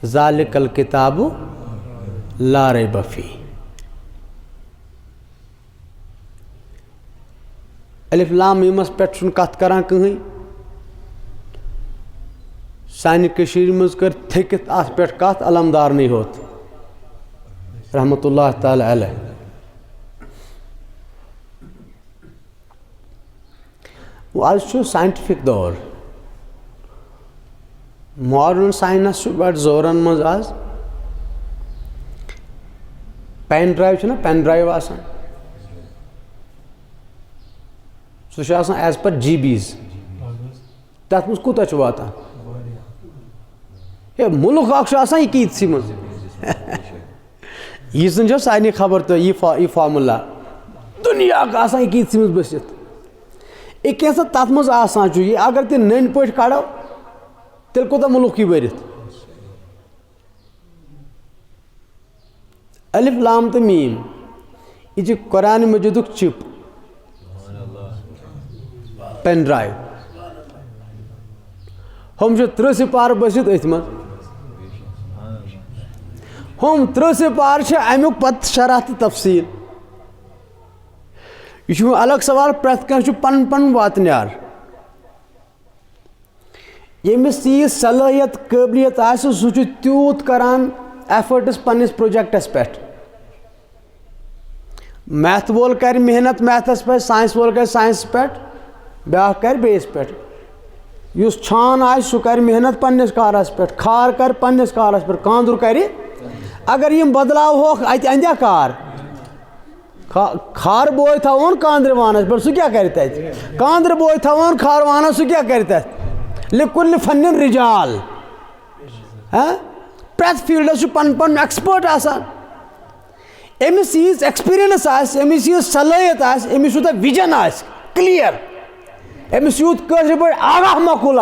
ذالِکَ الکِتابُ لا ریب فیہ. الف لام میٖمس پٮ۪ٹھ چھُنہٕ کتھ کران کٕہٕنۍ. سانہِ کٔشیٖرِ منٛز کٔر تھٔکِتھ اتھ پٮ۪ٹھ کتھ علمدارنٕے ہوت رحمتہ اللہ تعالیٰ علیہ. آز چھُ ساینٹِفِک دور. ماڈٲرٕن ساینس چھُ بڑٕ زورن منٛز آز. پین ڈرایو چھُنہ پین ڈرایو آسان, سُہ چھُ آسان ایز پر GBs. تتھ منٛز کوٗتاہ چھُ واتان؟ ہے مُلک اکھ چھُ آسان یہِ کیٖتسٕے منٛز. یہِ زن چھو سارنٕے خبر تۄہہِ یہِ فارمولا. دنیا کا آسان یہ کیت سمجھ بسیت ایک کیسا تاتمز آسان چو یہ اگر تی نین پوٹ کھاڑا تیل کو تا ملوک کی بیرت الف لام تو میم یہ جو قرآن مجیدک چپ پین ڈرائیو ہم جو 3 سپار بسیت اتمت ہم 3 سپار چھے امیک پت شرح تی تفصیل یہ چھو الگ سوال پرت کن چھو پن پن واتنیار یمس یہ صلاحیت قابلیت آسے سو چھو تیوت کران ایفرٹس پنس پروجیکٹس پیٹھ میتھ وول کر محنت میتھس پہ سائنس وول کر سائنس پیٹھ بیاہ کر بیس پیٹھ یس چھان آئے سو کر محنت پنس کارس پیٹھ کھار کر پنس کارس پیٹھ کاندر کری اگر یم بدلاو ہوک ات اندیا کار کھار بوئے تھاون کاندر وانس پیٹھ سو کیا کرتا ہے کاندر بوئے تھاون کھار وانس سو کیا کرتا ہے لکل فن رجال پریت فیلڈس پن پن ایکسپرٹ آسان امس یہ ایکسپیرینس امس یہ صلاحیت امس یوتہ ویژن کلیئر امس یوت کٲشِر پٲٹھۍ آگاہ مقُل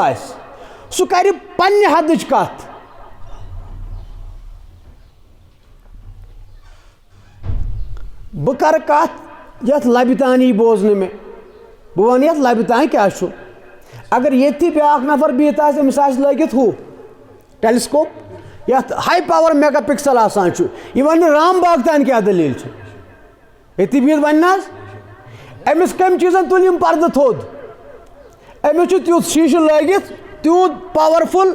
سُہ کَرِ پننہِ حدٕچ کتھ بہٕ کَرٕ کتھ یتھ لبہِ تانۍ یی بوزنہٕ مےٚ بہٕ وَنہٕ یتھ لبہِ تانۍ کیٛاہ چھُ اگر ییٚتھی بیٛاکھ نفر بِہِتھ آسہِ أمِس آسہِ لٲگِتھ ہُہ ٹیلیسکوپ یتھ ہائی پاور میگا پکسل آسان چھُ یہِ وَنہِ رام باغ تانۍ کیٛاہ دٔلیٖل چھِ ییٚتھی بِہِتھ وَنہِ نہٕ حظ أمِس کَمہِ چیٖزن تُلۍ یِم پردٕ تھوٚد أمِس چھُ تیُتھ شیٖشہٕ لٲگِتھ تیوٗت پاورفُل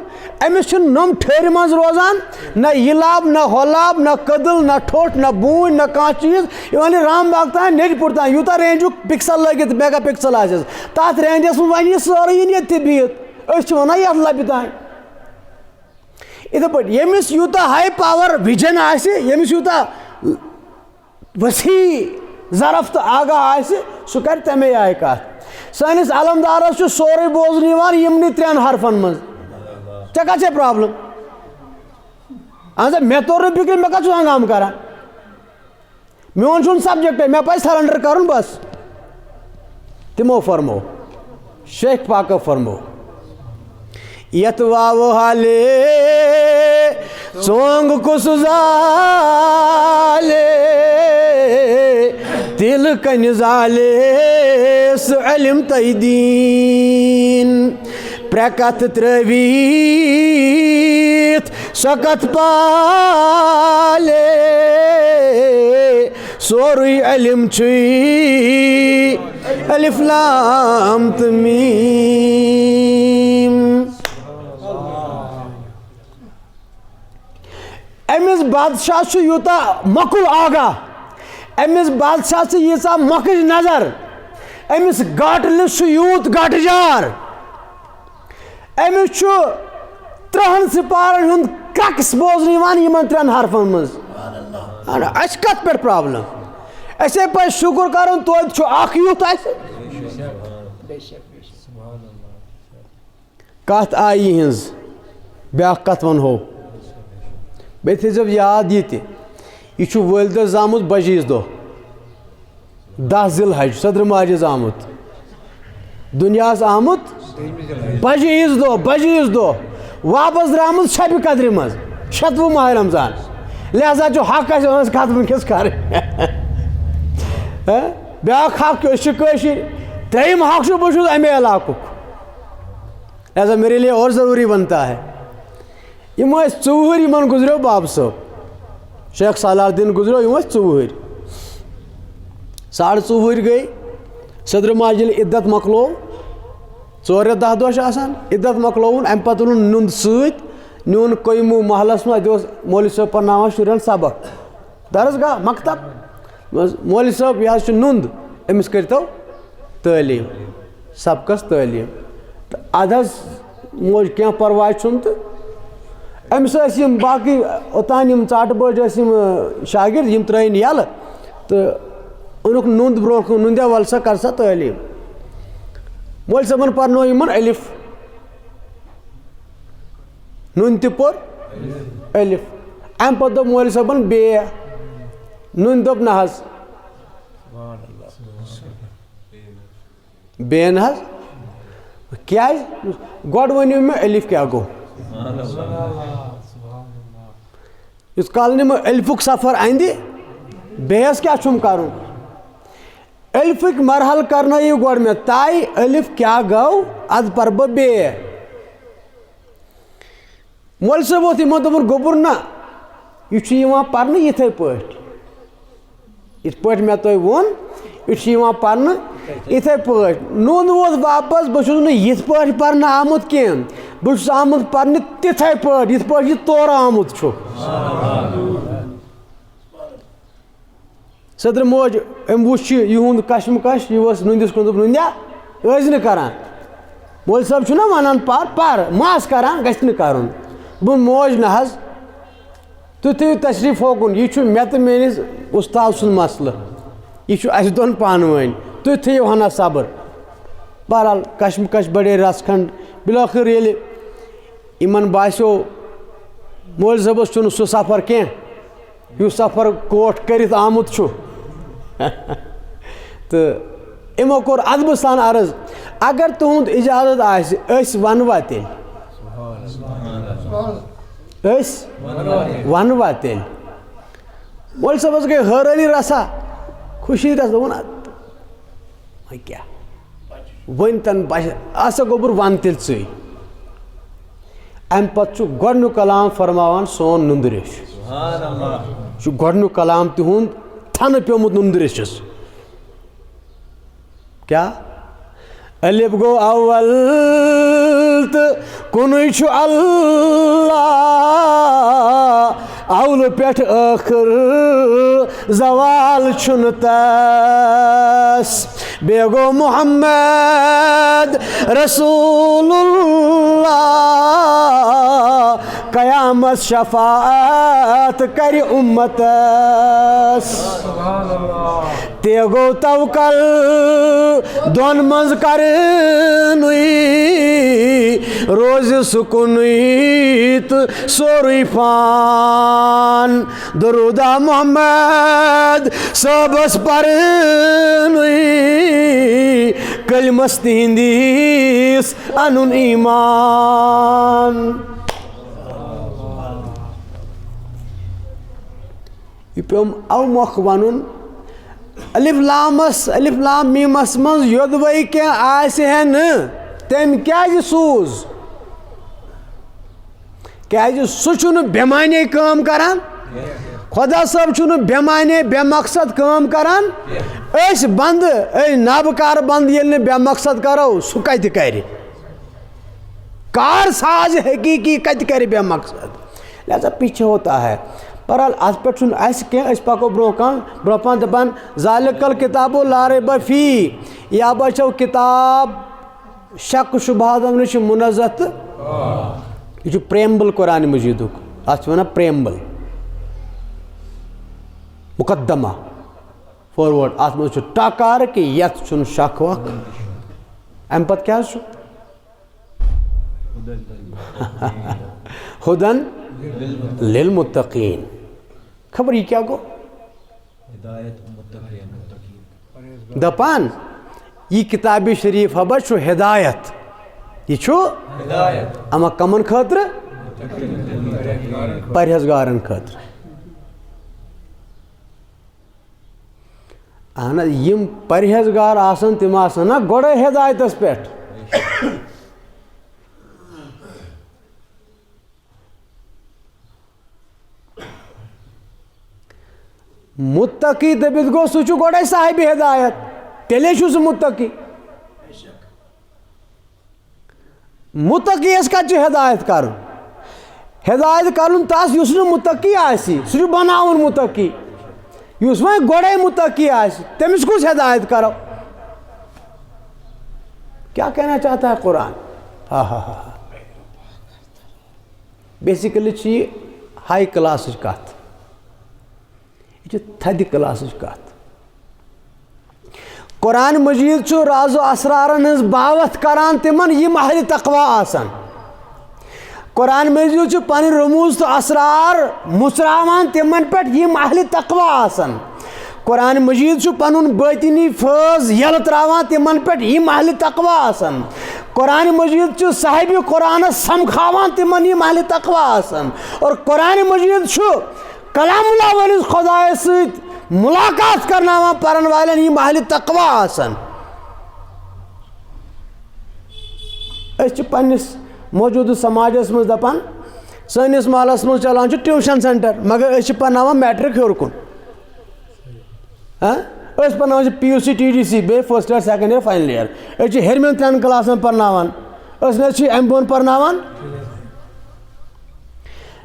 أمِس چھُنہٕ نۄم ٹھٔرِ منٛز روزان نہ یہِ لب نہ ہۄ لب نہ کٔدٕل نہ ٹھوٚٹھ نہ بوٗنۍ نہ کانٛہہ چیٖز یہِ وَنہِ رام باغ تانۍ نیٚرِ پوٗر تانۍ یوٗتاہ رینجُک پِکسل لٲگِتھ میگا پِکسل آسٮ۪س تتھ رینجس منٛز وَنہِ یہِ سٲرٕے یِن ییٚتھی بِہِتھ أسۍ چھِ وَنان یتھ لبہِ تانۍ یِتھے پٲٹھۍ ییٚمِس یوٗتاہ ہاے پاور وِجن آسہِ ییٚمِس یوٗتاہ وسیع ظرف تہٕ آگاہ آسہِ سُہ کَرِ تَمے آیہِ کتھ سٲنِس علمدارس چھُ سورُے بوزنہٕ یِوان یِمنٕے 3 حرفن منٛز ژےٚ کتھ چھے پرابلم اہن سا مےٚ توٚر نہٕ فِکرِ مےٚ کتھ چھُس ہنگام کران میون چھُنہٕ سبجکٹے مےٚ پزِ سرنڈر کرُن بس تِمو فرمو شیخ پاکو فرمو یتھ واو حالے ژونگ کُس زالے دل کنہِ زالے سُہ علم تہٕ دیٖن پرٛے کتھ ترٲوِتھ سۄ کتھ پالے سورُے علم چھُے الف لام تہٕ میٖم أمِس بادشاہ چھُ یوٗتاہ مۄکُل آگاہ أمِس بادشاہ چھِ ییٖژاہ مۄکٕج نظر أمِس گاٹلِس چھُ یوٗت گاٹہٕ جار أمِس چھُ 3 سپارن ہُنٛد کرٛکٕس بوزنہٕ یِوان یِمن 3 حرفن منٛز اَسہِ کتھ پٮ۪ٹھ پرابلم اَسے پزِ شُکر کرُن توتہِ چھُ اکھ یُتھ اَسہِ کتھ آیہِ یِہٕنٛز بیٛاکھ کتھ ونہو بیٚیہِ تھٲیزیو یاد یہِ تہِ یہِ چھُ وٲلدس زامُت بجیٖز دۄہ 10 ذی الحج صدرٕ ماجہِ آمُت دُنیاہس آمُت بجیٖز دۄہ واپس درٛامُت شبہِ قدرِ منٛز 16 ماہِ رمضان لہذا چھُ حق اَسہِ أہٕنٛز کتھ وٕنکیٚس کرٕنۍ بیٛاکھ حق أسۍ چھِ کٲشِرۍ 3یِم حق چھُ بہٕ چھُس امے علاقُک لہذا میرے لیے اور ضروٗری بنتا ہے یِم ٲسۍ 4 یِمن گُزریو بابہٕ صٲب شیخ سالار الدیٖن گُزریو یِم ٲسۍ 4 4.5 گٔے صدرٕ ماجہِ ییٚلہِ عدت مۄکلوو 4 یا 10 دۄہ چھِ آسان عدت مۄکلووُن امہِ پتہٕ اوٚنُن نُند سۭتۍ نیوٗن قٲیموٗ محلس منٛز اَتہِ اوس مولوی صٲب پرناوان شُرٮ۪ن سبق درسگاہ مکتب مولوی صٲب یہِ حظ چھُ نُند أمِس کٔرۍتو تعلیٖم سبقس تعلیٖم تہٕ اَدٕ حظ موج کینٛہہ پرواے چھُنہٕ تہٕ أمِس ٲسۍ یِم باقٕے اوٚتانۍ یِم ژاٹہٕ بٔڑۍ ٲسۍ یِم شاگرد یِم ترٛٲیِن یَلہٕ تہٕ اوٚنُکھ نُند برونٛہہ کُن نُندیا وَل سا کر سا تعلیٖم مولوی صٲبن پرنوو یِمن الف نُن تہِ پوٚر الف امہِ پتہٕ دوٚپ مولوی صٲبن بیٚیہِ نُن دوٚپ نہ حظ بین حظ کیٛازِ گۄڈٕ ؤنِو مےٚ الف کیٛاہ گوٚو یُس کال نہٕ مےٚ الفُک سفر اندِ بیٚیس کیٛاہ چھُم کَرُن الفٕکۍ مرحلہٕ کرنٲیِو گۄڈٕ مےٚ طے الف کیٛاہ گوٚو اَدٕ پَرٕ بہٕ بیٚیہِ مولوی صٲب اوس یِمو دوٚپُن گوٚبُر نہ یہِ چھُ یِوان پَرنہٕ یِتھَے پٲٹھۍ یِتھ پٲٹھۍ مےٚ تۄہہِ ووٚن یہِ چھُ یِوان پَرنہٕ یِتھَے پٲٹھۍ نوٚن ووت واپس بہٕ چھُس نہٕ یِتھ پٲٹھۍ پَرنہٕ آمُت کینٛہہ بہٕ چھُس آمُت پَرنہِ تِتھَے پٲٹھۍ یِتھ پٲٹھۍ یہِ تورٕ آمُت چھُ صدرٕ موج أمۍ وٕچھ یِہُنٛد کشمکش یہِ اوس نُندِس کُن دوٚپ نُندیا ٲسۍ نہٕ کران مولوی صٲب چھُنہ وَنان پَر ما آسہٕ کران گژھِ نہٕ کَرُن بہٕ موج نہ حظ تُہۍ تھٲیِو تشریٖف ہوکُن یہِ چھُ مےٚ تہٕ میٲنِس اُستاد سُنٛد مسلہٕ یہِ چھُ اَسہِ دۄن پانہٕ ؤنۍ تُہۍ تھٲیِو ہنا صبر بہرحال کشمکش بڑے رَژھ کھنٛڈ بِلٲخٕر ییٚلہِ یِمن باسیو مولوی صٲبَس چھُنہٕ سُہ سفر کینٛہہ یُس سفر کوٹ کٔرِتھ آمُت چھُ تہٕ یِمو کوٚر ادبہٕ سان عرض اگر تُہُنٛد اِجازت آسہِ أسۍ وَنوا تیٚلہِ أسۍ وَنوا تیٚلہِ مولوی صٲبَس گٔے حٲرٲنی رژھا خوشی رژھ دوٚپُن وۄنۍ کیٛاہ وۄنۍ تَن باسہِ آسا گوٚبُر وَن تیٚلہِ ژٕے اَمہِ پَتہٕ چھُ گۄڈنیُک کلام فرماوان سون نُندٕ ریٚش چھُ گۄڈنیُک کلام تِہُنٛد تھنہٕ پیوٚمُت نُندٕ ریٚشَس کیٛاہ الف گوٚو اول تہٕ کُنُے چھُ اللہ اولہٕ پٮ۪ٹھ ٲخٕر زوال چھُنہٕ تس بیٚیہِ گوٚو محمد رسول اللہ قیامت شفاعت کرِ اُمتس تہِ گوٚو توکل دۄن منٛز کرنُے روزِ سُکُنُے تہٕ سورُے فان درودہ محمد صٲبس پرنُے کلمس تِہنٛدِس انُن ایمان یہِ پیوٚم اَوٕ مۄکھٕ وَنُن الف لام میٖمس منٛز یوٚدوَے کینٛہہ آسہِ ہے نہٕ تٔمۍ کیٛازِ سوٗز کیٛازِ سُہ چھُنہٕ بے معنے کٲم کران خۄدا صٲب چھُنہٕ بے معنے بے مقصد کٲم کران أسۍ بنٛدٕ أسۍ نبہٕ کار بنٛد ییٚلہِ نہٕ بے مقصد کرو سُہ کتہِ کرِ کار ساز حقیٖقی کتہِ کرِ بے مقصد لہذا پیچھے ہوتا ہے بہرحال اتھ پٮ۪ٹھ چھُنہٕ اَسہِ کینٛہہ أسۍ پکو برونٛہہ پہن دپان ذالِکَل کِتابُ لا ریب فیہ یا بچو کِتاب شک شُبہاتو نِش چھُ مُنزہ تہٕ یہِ چھُ پریمبل قرآنِ مجیٖدُک اتھ چھِ وَنان پریمبل مُقدمہ فاروٲڈ اتھ منٛز چھُ ٹکار کہِ یتھ چھُنہٕ شک وکھ امہِ پتہٕ کیٛاہ حظ چھُ ہُدن للمتقین خبر یہِ کیٛاہ گوٚو دپان یہِ کِتابِ شریٖف ہبا چھُ ہدایت یہِ چھُ اما کمن خٲطرٕ پرہیزگارن خٲطرٕ اہن حظ یِم پرہیزگار آسان تِم آسان نا گۄڈے ہدایتس پٮ۪ٹھ متقی دٔپِتھ گوٚو سُہ چھُ گۄڈے صاحبِ ہدایت تیٚلے چھُ سُہ متقی متقیَس کتہِ چھُ ہدایت کرُن ہدایت کرُن تس یُس نہٕ متقی آسہِ سُہ چھُ بناوُن متقی یُس وۄنۍ گۄڈے متقی آسہِ تٔمِس کُس ہدایت کرو کیا کہنا چاہتا ہے قرآن بیسِکلی چھِ یہِ ہاے کلاسٕچ کتھ یہِ چھِ تھدِ کلاسٕچ کتھ قرآن مجیٖد چھُ رازو اسرارن ہٕنٛز باوتھ کران تِمن یِم اہلِ تقوا آسن قرآن مجیٖد چھُ پنٕنۍ رموٗز تہٕ اسرار مُژراوان تِمن پٮ۪ٹھ یِم اہلِ تقوا آسن قرآن مجید پنن باطنی فیض یل تراوان تمن پہ یم اہل تقوی آسن قرآن مجید صاحب قرآن سمکھاوان تمن یم اہل تقوی آسن اور قرآن مجید کلام اللہ ولی خدا ست ملاقات کرناوان پرن والن یم اہل تقوی آسن اس پنس موجود سماجس مز دپان سنس محلس مز چلان ٹیوشن سینٹر مگر اس پرناوان میٹرک ہیور کن اس پرناوان P U C T D C بے first year second year final year اس ہرمن 3 کلاسن پرناوان اس نے ایم بون پرناوان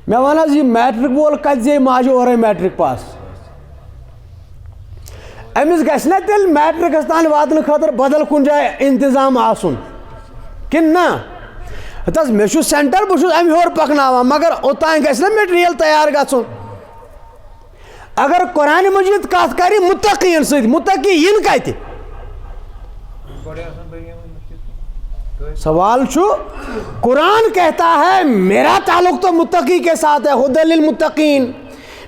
میں ون حظ یہ میٹرک وول کت زی ماجہ اورے میٹرک پاس امس گژھِ نا تیٚلہِ میٹرکس تام واتنہٕ خٲطرٕ بدل کُنہِ جایہِ انتظام آسُن کِنہٕ نہ ہتہٕ حظ مےٚ چھُ سینٹر بہٕ چھُس امہِ ہیوٚر پکناوان مگر اوٚتام گژھِ نا میٹیریل تیار گژھُن اگر قرآن مجید کتھ کرِ متقین سۭتۍ متقین کتہِ سوال چھو قرآن کہتا ہے میرا تعلق تو متقی کے ساتھ ہے ہدی للمتقین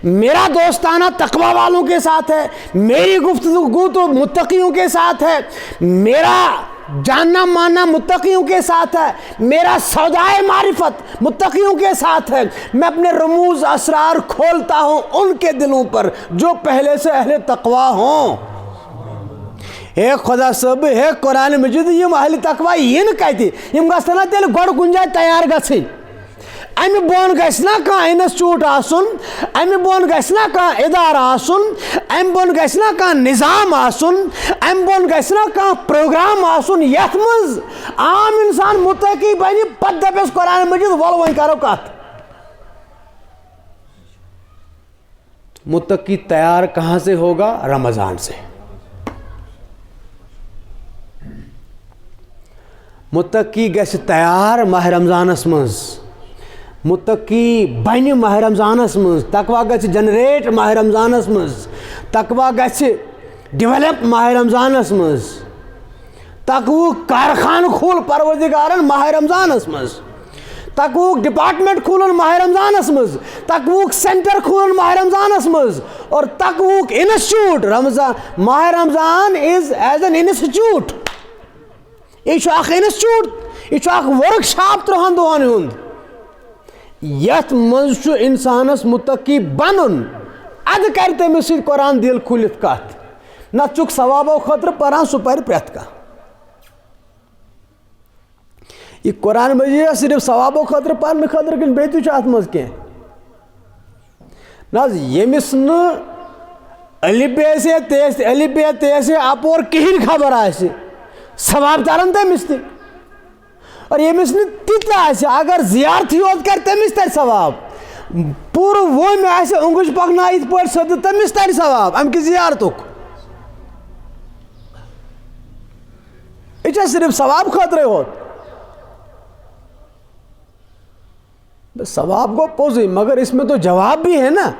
میرا دوستانہ تقوی والوں کے ساتھ ہے میری گفتگو تو متقیوں کے ساتھ ہے میرا جاننا ماننا متقیوں کے ساتھ ہے میرا سودائے معرفت متقیوں کے ساتھ ہے میں اپنے رموز اسرار کھولتا ہوں ان کے دلوں پر جو پہلے سے اہل تقوی ہوں اے خدا صاحب اے قرآن مجید یم اہل تقوی ین کتہ یم گژھن نا تیٚلہِ گۄڈٕ کُنہِ جایہِ تیار گژھٕنۍ امہِ بۄن گژھِ نا کانٛہہ انسٹیوٹ آسُن امہِ بۄن گژھِ نا کانٛہہ ادارٕ آسُن امہِ بۄن گژھِ نا کانٛہہ نظام آسُن امہِ بۄن گژھِ نا کانٛہہ پروگرام آسُن یتھ منٛز عام انسان متقی بنہِ پتہٕ دپٮ۪س قرآن مجید ول وۄنۍ کرو کتھ متقی تیار کہاں سے ہوگا رمضان سے متقی گژھِ تیار ماہ رمضانس منٛز متقی بنہِ ماہ رمضانس منٛز تقوی گژھِ جنریٹ ماہ رمضانس منٛز تقوی گژھِ ڈیولپ ماہ رمضانس منٛز تقویُک کارخانہٕ کھول پروردگارن ماہ رمضانس منٛز تقویُک ڈپارٹمنٹ کھولن ماہ رمضانس منٛز تقویُک سینٹر کھولن ماہ رمضانس منٛز اور تقویُک انسٹیوٹ رمضان ماہ رمضان از ایز این انسٹیوٹ یہ اخ انسٹیوٹ یہ اخ ورک شاپ 3 دۄہن ہُنٛد یتھ منٛز چھُ انسانس متقی بنُن ادٕ کرِ تٔمِس سۭتۍ قرآن دل کھُلِتھ کتھ نتہٕ چھُکھ ثوابو خٲطرٕ پران سُہ پرِ پرٛٮ۪تھ کانٛہہ یہ قرآن مجید صرف ثوابو خٲطرٕ پرنہٕ خٲطرٕ کِنہٕ بیٚیہِ تہِ چھُ اتھ منٛز کینٛہہ نہ حظ ییٚمِس نہٕ الف بے سے تے سے اپور کِہیٖنۍ خبر آسہِ ثواب ترن تٔمِس تہِ اور ییٚمِس نہٕ تہِ تہِ آسہِ اگر زیارتھٕے یوت کرِ تٔمِس ترِ ثواب پوٗرٕ ووٚمۍ آسہِ اوٚنٛگُج پکنایہِ یِتھ پٲٹھۍ سیوٚدٕ تٔمِس ترِ ثواب امہِ کہِ زیارتُک یہِ چھا صرف ثواب خٲطرے ہوت ثواب گو پوزی مگر اس میں تو جواب بھی ہے نا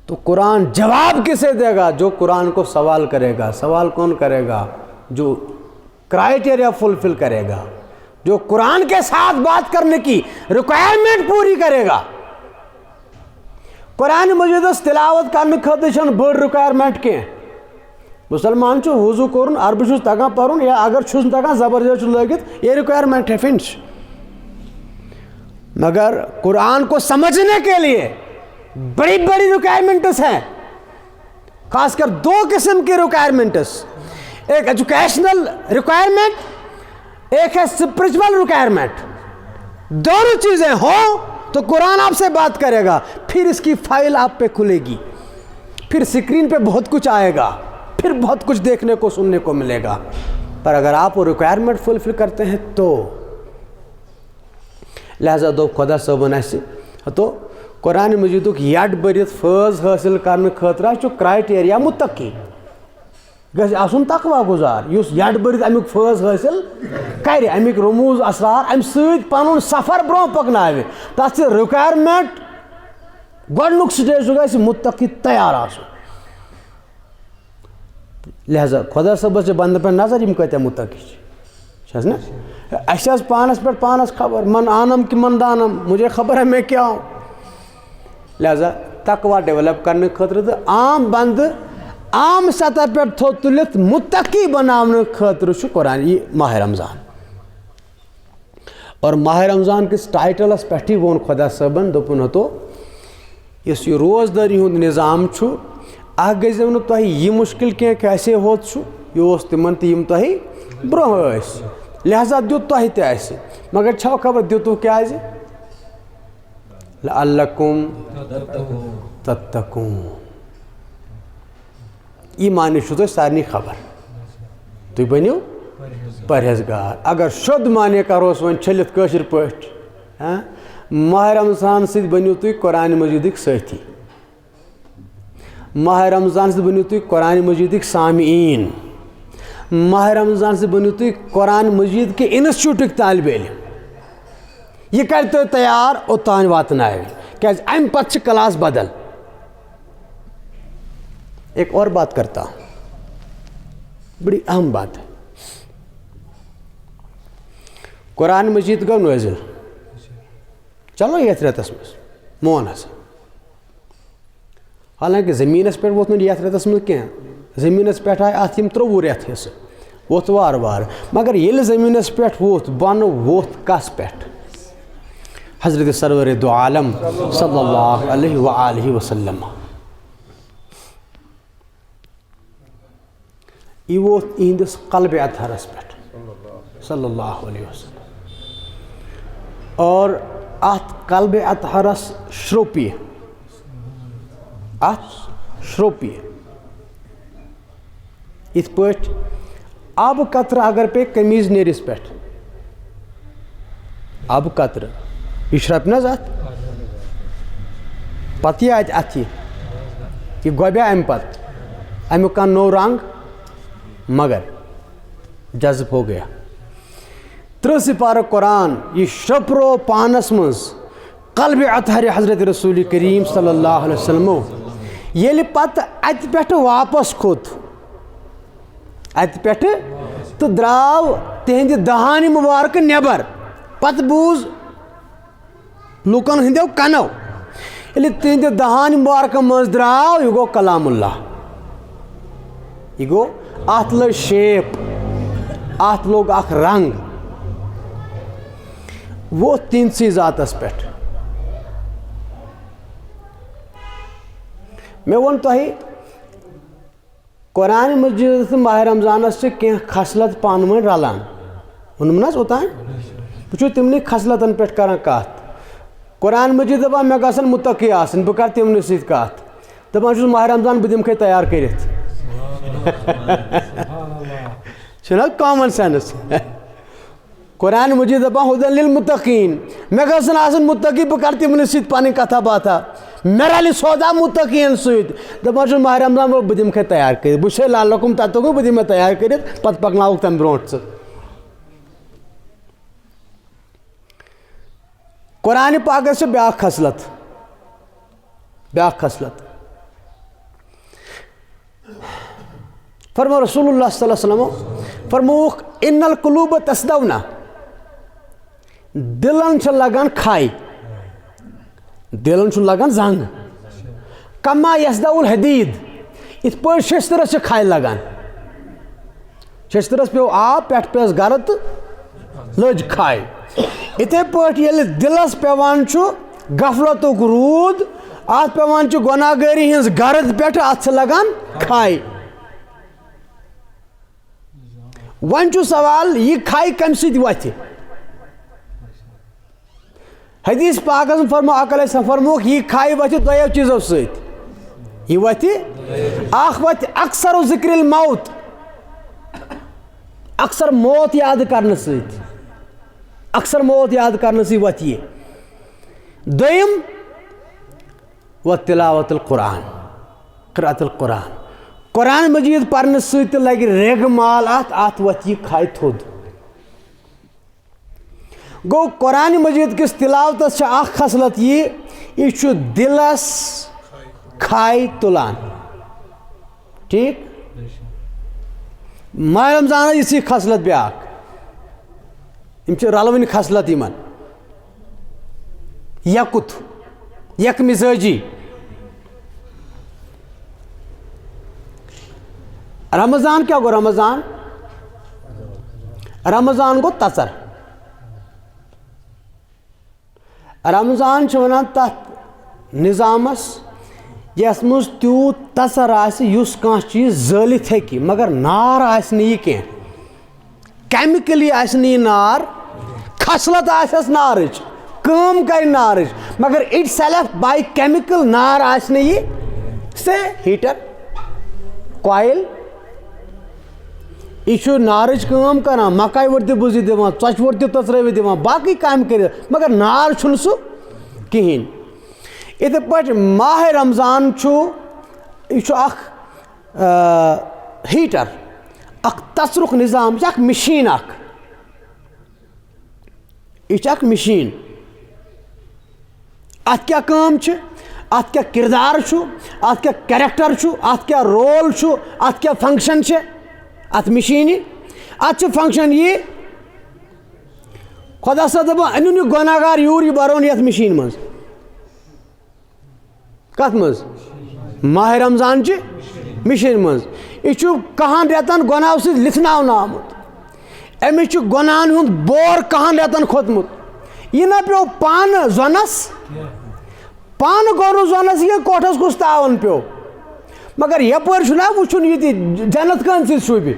تو قرآن جواب کسے دے گا جو قرآن کو سوال کرے گا سوال کون کرے گا جو کرائیٹیریا فلفل کرے گا جو قرآن کے ساتھ بات کرنے کی ریکوائرمنٹ پوری کرے گا قرآن مجید تلاوت کرنے خاطر بڑ ریکوائرمنٹ کی مسلمان چھو وضو کرن عربی چھس تگان پرن یا اگر چھس تگان زبردست لگت یہ ریکوائرمنٹ ہے فنش مگر قرآن کو سمجھنے کے لیے بڑی بڑی ریکوائرمنٹس ہیں خاص کر 2 قسم کی ریکوائرمنٹس ایک ایجوکیشنل ریکوائرمنٹ ایک ہے اسپرچول ریکوائرمنٹ دونوں چیزیں ہوں تو قرآن آپ سے بات کرے گا پھر اس کی فائل آپ پہ کھلے گی پھر اسکرین پہ بہت کچھ آئے گا پھر بہت کچھ دیکھنے کو سننے کو ملے گا پر اگر آپ وہ ریکوائرمنٹ فلفل کرتے ہیں تو لہذا دو خدا صٲبن اسہِ تو قرآن مجیدُک یڈ بٔرِتھ فٲض حٲصِل کرنہٕ خٲطرٕ چھُ کرائٹیریا متقی گژھِ آسُن تقوی گُزار یُس یڈ بٔرِتھ امیُک فٲض حٲصِل کرِ امیُک رموز اسرار امہِ سۭتۍ پنُن سفر برونٛہہ پکناوِ تتھ چھِ رِکوایرمنٹ گۄڈنیُک سٹیج چھُ گژھِ متقی تیار آسُن لہذا خدا صٲبس چھِ بندن پٮ۪ٹھ نظر یِم کۭتیاہ متقی چھِ نا اَسہِ حظ پانس پٮ۪ٹھ پانس خبر من آنم کہ من دانم مجھے خبر ہے میں کیا ہوں لہذا تقوا ڈیولپ کرنے خاطر تو عام بند عام سطح پہ تھو تلت متقی بنانے خاطر قرآن یہ ماہ رمضان اور ماہ رمضان کس ٹائٹلس پہ وون خدا صبن دپن تو اس یہ روزداری ہند نظام گزو نا تہ یہ مشکل کی کیسے ہوت یہ تمن تم تہ برہ لہذا دیت تہ تہ مگر چھو خبر دیتو کیا لعلکم تتقون یہ معنی تہ سارنی خبر تھی بنو پرہیزگار اگر شد معنی کروس ون چھلت کاشر پٹ ماہ رمضان ست بنو تھی قرآن مجیدک ساتھی ماہ رمضان سے بنو تھی قرآن مجیدک سامعین ماہ رمضان سے بنو تھی قرآن مجید کے انسٹیوٹک طالب علم یہ کرتے تیار اوتان واتن کیا ام پتہ کلاس بدل ایک اور بات کرتا ہوں بڑی اہم بات ہے قرآن مجید گو نازل چلو یتھ رتس مز مون ہسا حالانکہ زمینس پہ ووت یتھ رتس مز کی زمینس پہ آئے ات 23 رت حصہ ووت وار وار مگر یل زمینس پہ ووت بن ووت کس پہ حضرت سرور دو عالم صلی اللہ علیہ وآلہ وسلم یہ ووت اہندس قلب اطہرس پہ صلی اللہ علیہ وسلم اور ات قلب اطہرس شروپیہ ات پٹ آب قطرہ اگر پہ قمیض نیرس پہ آب قطرہ یہ شرپ نا ات پتہ ات اتھی یہ گوبیا ام پت امیک کان نو رنگ مگر جذب ہو گیا 30 سپارہ قرآن یہ شپرو پانس مز قلب اطہر حضرت رسول کریم صلی اللہ علیہ وسلم یل پتہ ات پہ واپس کھوت ات پہ تو دراو تہند دہانی مبارک نیبر پتہ بوز لوکن ہندو کنو یل تہند دہانی مبارک مز دراو یہ گو کلام اللہ یہ گو ات لگ شیپ ات لوگ اخ رنگ وہ 3 ذاتس پہ میں ون تہ قرآن مجید ماہ رمضانس کی خصلت پان ون رلان ونم نا اوتان بہ تمنی خصلتن پہ کران کت قرآن مجید دپان مے گژھن متقی آسن بہ کر تمن سۭتۍ کت دپان چھُس ماہ رمضان بہ دمکھے تیار کٔرِتھ چھُنہ کامن سینس قرآن مجید دپان ہدن للمتقین مے گژھن آسن متقی بہ کر تمن سۭتۍ پنٕنۍ کتھا باتھا مے رلہِ سودا متقین سۭتۍ دپان چھُس ماہ رمضان بہ دمکھے تیار کٔرِتھ بہ چھُسے لعلکم تتقون بہ دمے تیار کٔرِتھ پتہٕ پکناوُکھ تمہِ برونٛٹھ ژٕ قرآن پاکس چھِ بیاکھ خصلت فرمو رسول اللہ صلی اللہ علیہ وسلم فرموک ان القلوب تصدونا دلن چھ لگان کھائی دلن چھ لگان زنگ کما یصدو الحدید ات پہ شسترس چھ کھائی لگان شسترس پیو آب پہ پیس گرد لج کھائی اتھے پہ یل دلس پیوان چھ غفلتک رود ات پیوان چھ گناہگاری ہنز گرد پہ ات چھ لگان کھائی ون چھُ سوال یہ کھائی کم سۭتۍ وتھِ حدیث پاکس فرمو آقا علیہ السلام فرموک یہ کھائی وتھِ دۄیو چیٖزو سۭتۍ یہ وتھِ اکھ وتھِ اکثر ذکر الموت اکثر موت یاد کرنہٕ سۭتۍ اکثر موت یاد کرنہٕ سۭتۍ وتھِ یہ دوٚیِم و تلاوت القرآن قرأت القرآن قرآن مجید پرنہٕ سۭتۍ تہِ لگہِ ریگہٕ مال ات وتھِ یہ کھائی تھوٚد گو قرآن مجید کس تلاوتس چھ اخ خصلت یہ چھُ دلس کھائی تلان ٹھیک ماہ رمضان یہ خصلت بیاکھ یم چھ رلوٕنۍ خصلت یمن یکُت یک مزاجی رمضان کیا گو رمضان رمضان گو تَژر رمضان چھِ وَنان تَتھ نِظامَس یَتھ منٛز تیوٗت تَژر آسہِ یُس کانٛہہ چیٖز زٲلِتھ ہیٚکہِ مگر نار آسہِ نہٕ یہِ کینٛہہ کیمِکلی آسہِ نہٕ یہِ نار خصلت آسٮ۪س نارٕچ کٲم کَرِ نارٕچ مگر اِٹ سیلف باے کیمِکل نار آسہِ نہٕ یہِ سے ہیٖٹر کویِل یہ چھُ نارٕچ کٲم کران مکاے ووٚٹ تہِ بُزِتھ دِوان ژۄچہِ ووٚٹ تہِ تٔژرٲوِتھ دِوان باقٕے کامہِ کٔرِتھ مگر نار چھُنہٕ سُہ کِہیٖنۍ یِتھٕے پٲٹھۍ ماہِ رمضان چھُ یہِ چھُ اکھ ہیٖٹر اکھ تَژرُک نِظام یہِ چھِ اکھ مِشیٖن اکھ یہِ چھِ اکھ مِشیٖن اَتھ کیٛاہ کٲم چھِ اَتھ کیٛاہ کِردار چھُ اَتھ کیٛاہ کیریکٹر چھُ اَتھ کیٛاہ رول چھُ اَتھ کیٛاہ فنٛکشن چھِ اَتھ مِشیٖنہِ اَتھ چھِ فنٛکشن یہِ خۄدا صٲب دَپان أنِو یہِ گۄناہ گار یوٗرۍ یہِ بَرون یَتھ مِشیٖنہِ منٛز کَتھ منٛز ماہِ رمضان چہِ مِشیٖنہِ منٛز یہِ چھُ کَہَن رٮ۪تن گۄناہو سۭتۍ لِتھناونہٕ آمُت أمِس چھُ گۄناہن ہُنٛد بور کَہَن رٮ۪تن کھوٚتمُت یہِ نہ پیوٚو پانہٕ زۄنس پانہٕ گوٚو نہٕ زۄنس یہِ کوٹھس کُس تاوَن پیوٚو مگر یپٲرۍ چھُنہ وٕچھُن یہِ تہِ جنت کَن سۭتۍ شوٗبہِ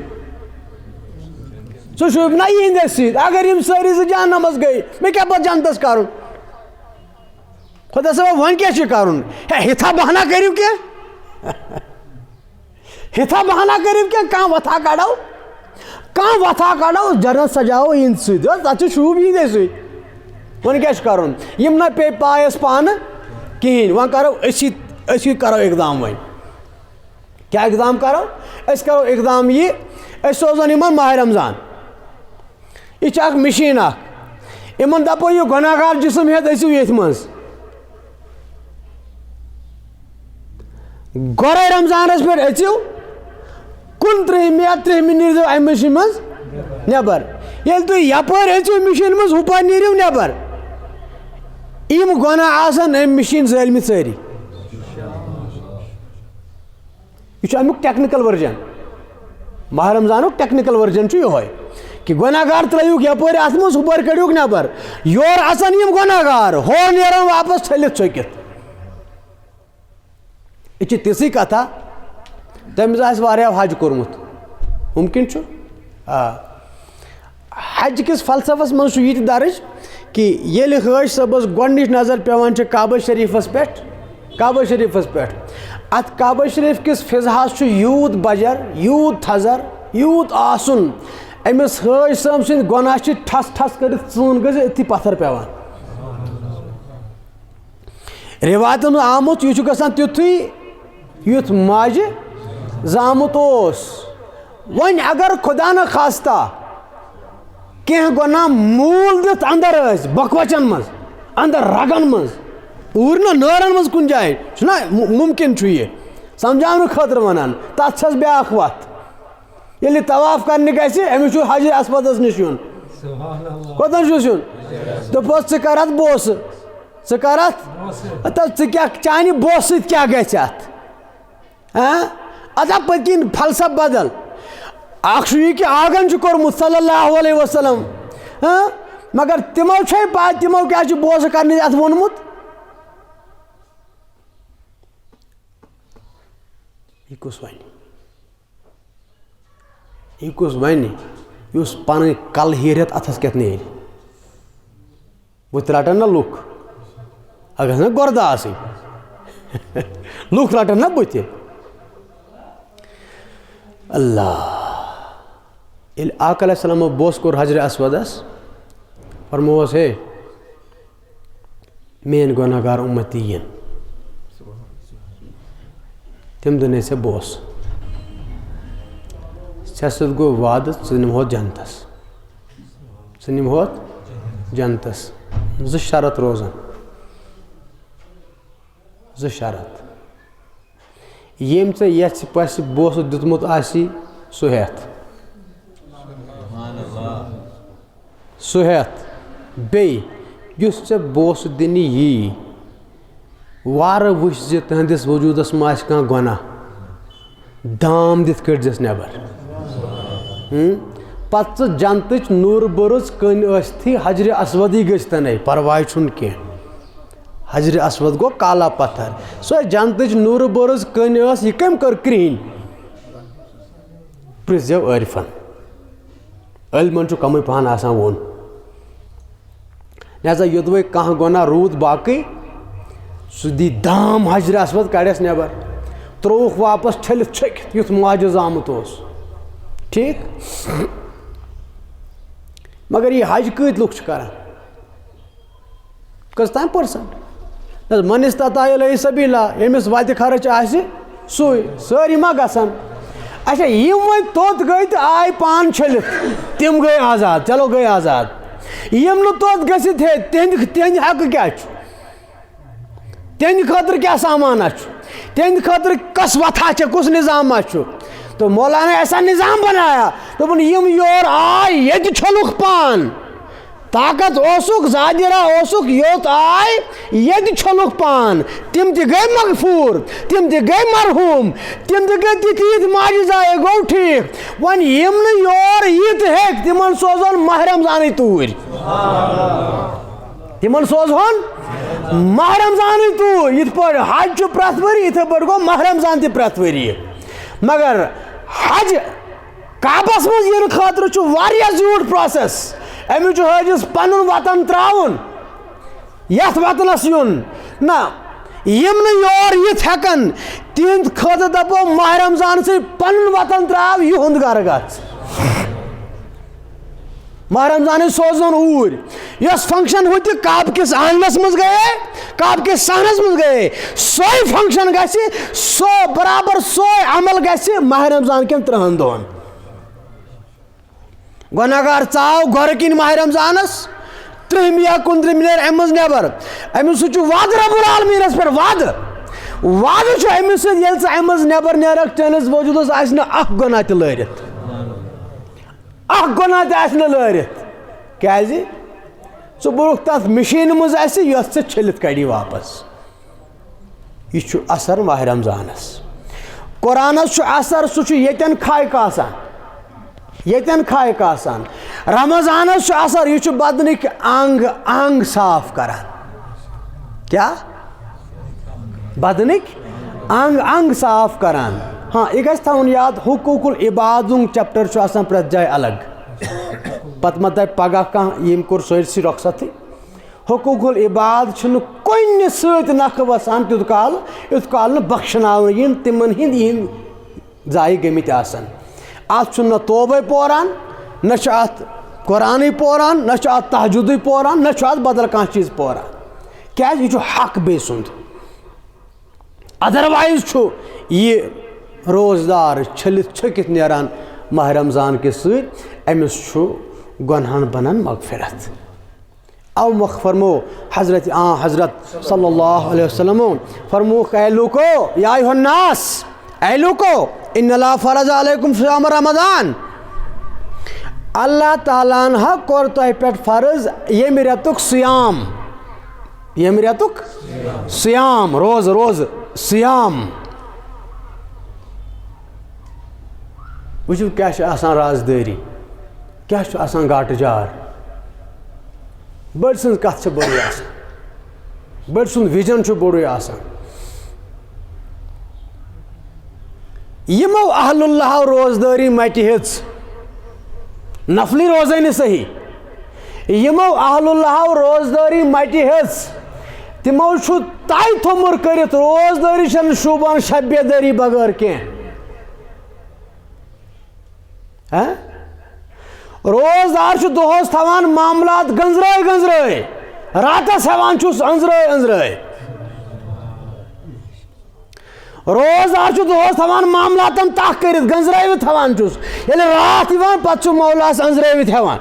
سُہ شوٗبہِ نہ یِہِنٛدِ سۭتۍ اگر یِم سٲری زٕ جہنمس گٔے مےٚ کیٛاہ پتہٕ جنتس کرُن خۄدا صٲبا وۄنۍ کیٛاہ چھُ کرُن ہے یِتھا بہانہ کٔرِو کینٛہہ یِتھا بہانہ کٔرِو کینٛہہ کانٛہہ وَتھا کڑو جنت سجاوو یِہِنٛدِ سۭتۍ تَتھ چھُ شوٗب یِہِنٛدے سۭتۍ وۄنۍ کیٛاہ چھُ کرُن یِم نہ پیٚیہِ پاے اَسہِ پانہٕ کِہیٖنۍ وۄنۍ کرو أسی کرو اقدام وۄنۍ کیٛاہ اقدام کرو أسۍ کرو اقدام یہِ أسۍ سوزون یِمن ماہِ رمضان یہِ چھِ اکھ مِشیٖن اکھ یِمن دپو یہِ گۄناہ گار جسم ہیٚتھ ٲسِو ییٚتھۍ منٛز گۄڈے رمضانس پٮ۪ٹھ أژِو 29 یا 30 نیٖرزیو امہِ مِشیٖن منٛز نٮ۪بر ییٚلہِ تُہۍ یپٲرۍ أژِو مِشیٖن منٛز ہُپٲرۍ نیٖرِو نٮ۪بر یِم گۄناہ آسن أمۍ مِشیٖن زٲلمٕتۍ سٲری یہ چھُ امیُک ٹیکنِکل ورجن ماہِ رمضانُک ٹیکنِکل ورجن چھُ یِہوے کہِ گۄناہ گار ترٲیوُکھ یپٲرۍ اتھ منٛز ہُپٲرۍ کٔڑیوُکھ نٮ۪بر یورٕ اژن یِم گۄناہ گار ہورٕ نیرن واپس چھٔلِتھ چھۄکِتھ یہِ چھِ تِژھٕے کتھا تٔمِس آسہِ واریاہ حج کوٚرمُت مُمکِن چھُ حج کِس فلسفس منٛز چھُ یہِ تہِ درٕج کہِ ییٚلہِ حٲج صٲبس گۄڈنِچ نظر پیوان چھِ کعبہ شریٖفس پٮ۪ٹھ اتھ کعبہ شریٖف کِس فضاہس چھُ یوٗت بجر یوٗت تھزر یوٗت آسُن أمِس حٲج صٲب سٕنٛدۍ گۄناہ چھِ ٹھس ٹھس کٔرِتھ ژوٗن گٔژھِتھ أتھی پتھر پیوان رِوایتن منٛز آمُت یہِ چھُ گژھان تیُتھُے یُتھ ماجہِ زامُت اوس وۄنۍ اگر خۄدا نہ خاستہ کینٛہہ گۄناہ موٗل دِتھ اندر ٲسۍ بۄکوچن منٛز اندر رگن منٛز اوٗرۍ نہ نٲرن منٛز کُنہِ جایہِ چھُنہ مُمکِن چھُ یہِ سمجھاونہٕ خٲطرٕ ونان تتھ چھس بیٛاکھ وتھ ییٚلہِ یہِ طواف کرنہِ گژھِ أمِس چھُ حجر اسودس نِش یُن کوٚتن چھُس یُن دوٚپہوس ژٕ کر اتھ بوسہٕ ژٕ کر اتھ ژٕ کیٛاہ چانہِ بوسہٕ سۭتۍ کیٛاہ گژھِ اتھ ادا پٔتۍ کِنۍ فلسف بدل اکھ چھُ یہِ کہِ آگن چھُ کوٚرمُت صلی اللہ علیہ وسلم مگر تِمو چھے پاے تِمو کیٛاہ چھُ بوسہٕ کرنہِ اتھ ووٚنمُت یہِ کُس وَنہِ یُس پنٕنۍ کلہٕ ہیٖرِتھ اتھس کٮ۪تھ نیرِ بٕتھِ رٹن نہ لُکھ اگر نہ گۄردٕ آسٕنۍ لُکھ رٹن نہ بٕتھِ اللہ ییٚلہِ آقا علیہ السلامو بوسہٕ کوٚر حجرِ اسودس فرمووس ہے میٲنۍ گۄناہ گار اُمتی یِن تٔمۍ دوٚپ ہے ژےٚ بوس ژےٚ سۭتۍ گوٚو وعدٕ ژٕ نِمہوتھ جنتس 2 شرط روزن 2 شرط ییٚمۍ ژےٚ یژھِ پژھِ بوسہٕ دیُتمُت آسی سُہ ہٮ۪تھ بیٚیہِ یُس ژےٚ بوسہٕ دِنہِ یی وارٕ وٕچھ زِ تٕہنٛدِس وجوٗدس منٛز آسہِ کانٛہہ گۄناہ دام دِتھ کٔڑزٮ۪س نٮ۪بر پتہٕ ژٕ جنتٕچ نوٗرٕ بٔرٕژ کٔنۍ ٲسۍتھٕے حجرِ اسودٕے گٔژھتَنَے پرواے چھُنہٕ کینٛہہ حجرِ اسود گوٚو کالا پتھر سۄ جنتٕچ نوٗرٕ بٔرٕژ کٔنۍ ٲس یہِ کٔمۍ کٔر کرٛہِنۍ پرٛژھزیو عٲرفن عٲلمن چھُ کمٕے پہن آسان ووٚن لہذا یوٚدوَے کانٛہہ گۄناہ روٗد باقٕے سُہ دی دام حجرِ اسود کڑٮ۪س نٮ۪بر ترٛووُکھ واپس چھٔلِتھ چھٔکِتھ یُتھ معجِز آمُت اوس ٹھیٖک مگر یہ حج کۭتۍ لُکھ چھِ کران کٔژ تام پٔرسنٹ من استطاع الیہ سبیلا ییٚمِس وتہِ خرٕچ آسہِ سُے سٲری ما گژھن اچھا یِم وۄنۍ توٚت گٔے تہٕ آے پان چھٔلِتھ تِم گٔے آزاد چلو گٔے آزاد یِم نہٕ توٚت گٔژھِتھ ہے تِہنٛدِ حقہٕ کیٛاہ چھُ تِہنٛدِ خٲطرٕ کیٛاہ سامانہ چھُ تِہنٛدِ خٲطرٕ کۄس وتھا چھےٚ کُس نظامہ چھُ تو مولانا ایسا نظام بنایا دوٚپُن یِم یور آے ییٚتہِ چھوٚلُکھ پان طاقت اوسُکھ زادِرا اوسُکھ یوٚت آے ییٚتہِ چھوٚلُکھ پان تِم تہِ گٔے مغفوٗر تِم تہِ گٔے مرحوٗم تِم تہِ گٔے تِتھۍ یِتھۍ معجزایے گوٚو ٹھیٖک وۄنۍ یِم نہٕ یور یہِ تہِ ہیٚکۍ تِمن سوزہون ماہِ رمضانٕے توٗرۍ تِمن سوزہون ماہِ رمضانٕے توٗرۍ یِتھ پٲٹھۍ حج چھُ پرٛٮ۪تھ ؤری یِتھَے پٲٹھۍ گوٚو ماہِ رمضان تہِ پرٛٮ۪تھ ؤری مگر حج کعبس منٛز یِنہٕ خٲطرٕ چھُ واریاہ زیوٗٹھ پرٛوسٮ۪س أمِس چھُ حٲجِس پنُن وطن ترٛاوُن یتھ وطنس یُن نہ یِم نہٕ یور یِتھ ہٮ۪کن تِہنٛدِ خٲطرٕ دپو ماہِ رمضانسٕے پنُن وطن ترٛاو یِہُنٛد گرٕ گژھ ماہِ رمضانٕے سوزون اوٗرۍ یۄس فنکشن ہُتہِ کعبہٕ کِس آنٛگنس منٛز گٔیے کعبہٕ کِس صحنس منٛز گٔیے سۄے فنکشن گژھِ سۄ برابر سۄے عمل گژھِ ماہِ رمضان کٮ۪ن 30 دۄہن گۄناہ گار ژاو گۄرٕ کِنۍ ماہِ رمضانس 30 یا 29 نیرِ اَمہِ منٛز نٮ۪بر أمِس سۭتۍ چھُ وعدٕ رۄب العالمیٖنس پٮ۪ٹھ وعدٕ چھُ أمِس سۭتۍ ییٚلہِ ژٕ اَمہِ منٛز نٮ۪بر نیرکھ چٲنِس وجوٗدس آسہِ نہٕ اکھ گۄناہ تہِ لٲرِتھ اکھ گۄناہ تہِ آسہِ نہٕ لٲرِتھ کیازِ ژٕ بوٚرُکھ تتھ مِشیٖنہِ منٛز آسہِ یۄس ژٕ چھٔلِتھ کڑی واپس یہِ چھُ اثر ماہِ رمضانس قرآنس چھُ اثر سُہ چھُ ییٚتٮ۪ن خایق آسان ییٚتٮ۪ن خایق آسان رمضانس چھُ اثر یہِ چھُ بدنٕکۍ انگ صاف کران کیٛاہ بدنٕکۍ انگ صاف کران ہاں یہِ گژھِ تھاوُن یاد حقوٗق العبادُن چیپٹر چھُ آسان پرٛٮ۪تھ جایہِ الگ پتہٕ ما دپہِ پگاہ کانٛہہ ییٚمۍ کوٚر سٲرسٕے رۄخصتٕے حقوٗق العباد چھُنہٕ کُنہِ سۭتۍ نکھٕ وسان تیُتھ کال نہٕ بخشناونہٕ یِن تِمن ہِنٛدۍ ضایہِ گٔمٕتۍ آسن اتھ چھُنہٕ نہ توبے پوران نہ چھُ اتھ قرآنٕے پوران نہ چھُ اتھ تہجُدٕے پوران نہ چھُ اتھ بدل کانٛہہ چیٖز پوران کیازِ یہِ چھُ حق بیٚیہِ سُنٛد ادروایز چھُ یہِ روزدار چھٔلِتھ چھٔکِتھ نیران ماہِ رمضان کہِ سۭتۍ أمِس چھُ گۄنہن بنان مغفرت او فرمو حضرت صلی اللہ علیہ وسلم فرموکھ اے لوکو یا ایھا الناس اے لوکو ان اللہ فرض علیکم صیام رمضان اللہ تعالیٰ ہن کوٚر تۄہہِ پٮ۪ٹھ فرض ییٚمہِ رٮ۪تُک سیام روزٕ سیام وٕچھِو کیٛاہ چھِ آسان رازدٲری کیٛاہ چھُ آسان گاٹہٕ جار بٔڑۍ سٕنٛز کتھ چھِ بٔڑٕے آسان بٔڑۍ سُنٛد وِجن چھُ بوٚڑٕے آسان یِمو اہل اللہو روزدٲری مٹہِ ہیٚژ نفلی روزے نہٕ صحیح یِمو اہل اللہو روزدٲری مٹہِ ہیٚژ تِمو چھُ طے تھوٚمُت کٔرِتھ روزدٲری چھنہٕ شوٗبان شب بیدٲری بغٲر کینٛہہ روزدار چھُ دۄہس تھاوان معاملات گنٛزرٲے راتس ہٮ۪وان چھُس أنٛزرٲے روزدار چھُ دۄہس تھاوان معاملاتن تکھ کٔرِتھ گنٛزرٲوِتھ تھاوان چھُس ییٚلہِ راتھ یِوان پتہٕ چھُ مولاہس أنٛزرٲوِتھ ہٮ۪وان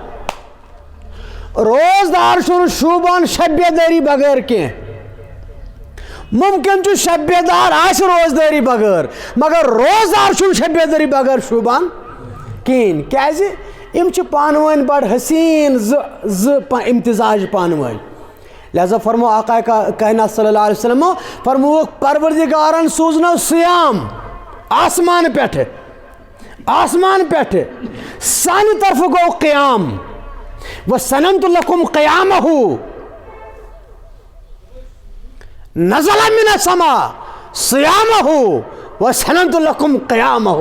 روزدار چھُنہٕ شوٗبان شب بیدٲری بغٲر کینٛہہ ممکن چھُ شب بیدار آسہِ روزدٲری بغٲر مگر روزدار چھُنہٕ شب بیدٲری بغٲر شوٗبان کِہیٖنۍ کیازِ یِم چھِ پانہٕ ؤنۍ بڑٕ حسیٖن زٕ امتزاج پانہٕ ؤنۍ لہذا فرمو آقا کائنات صلی اللہ علیہ وسلم فرمووُکھ پروردگارن سوٗزنو سیام آسمان پیٹھ سانی طرف گو قیام وَسَنَنْتُ لَكُمْ قِيَامَهُ نَزَلَ مِنَ السَّمَاءِ صِيَامَهُ وَسَنَنْتُ لَكُمْ قِيَامَهُ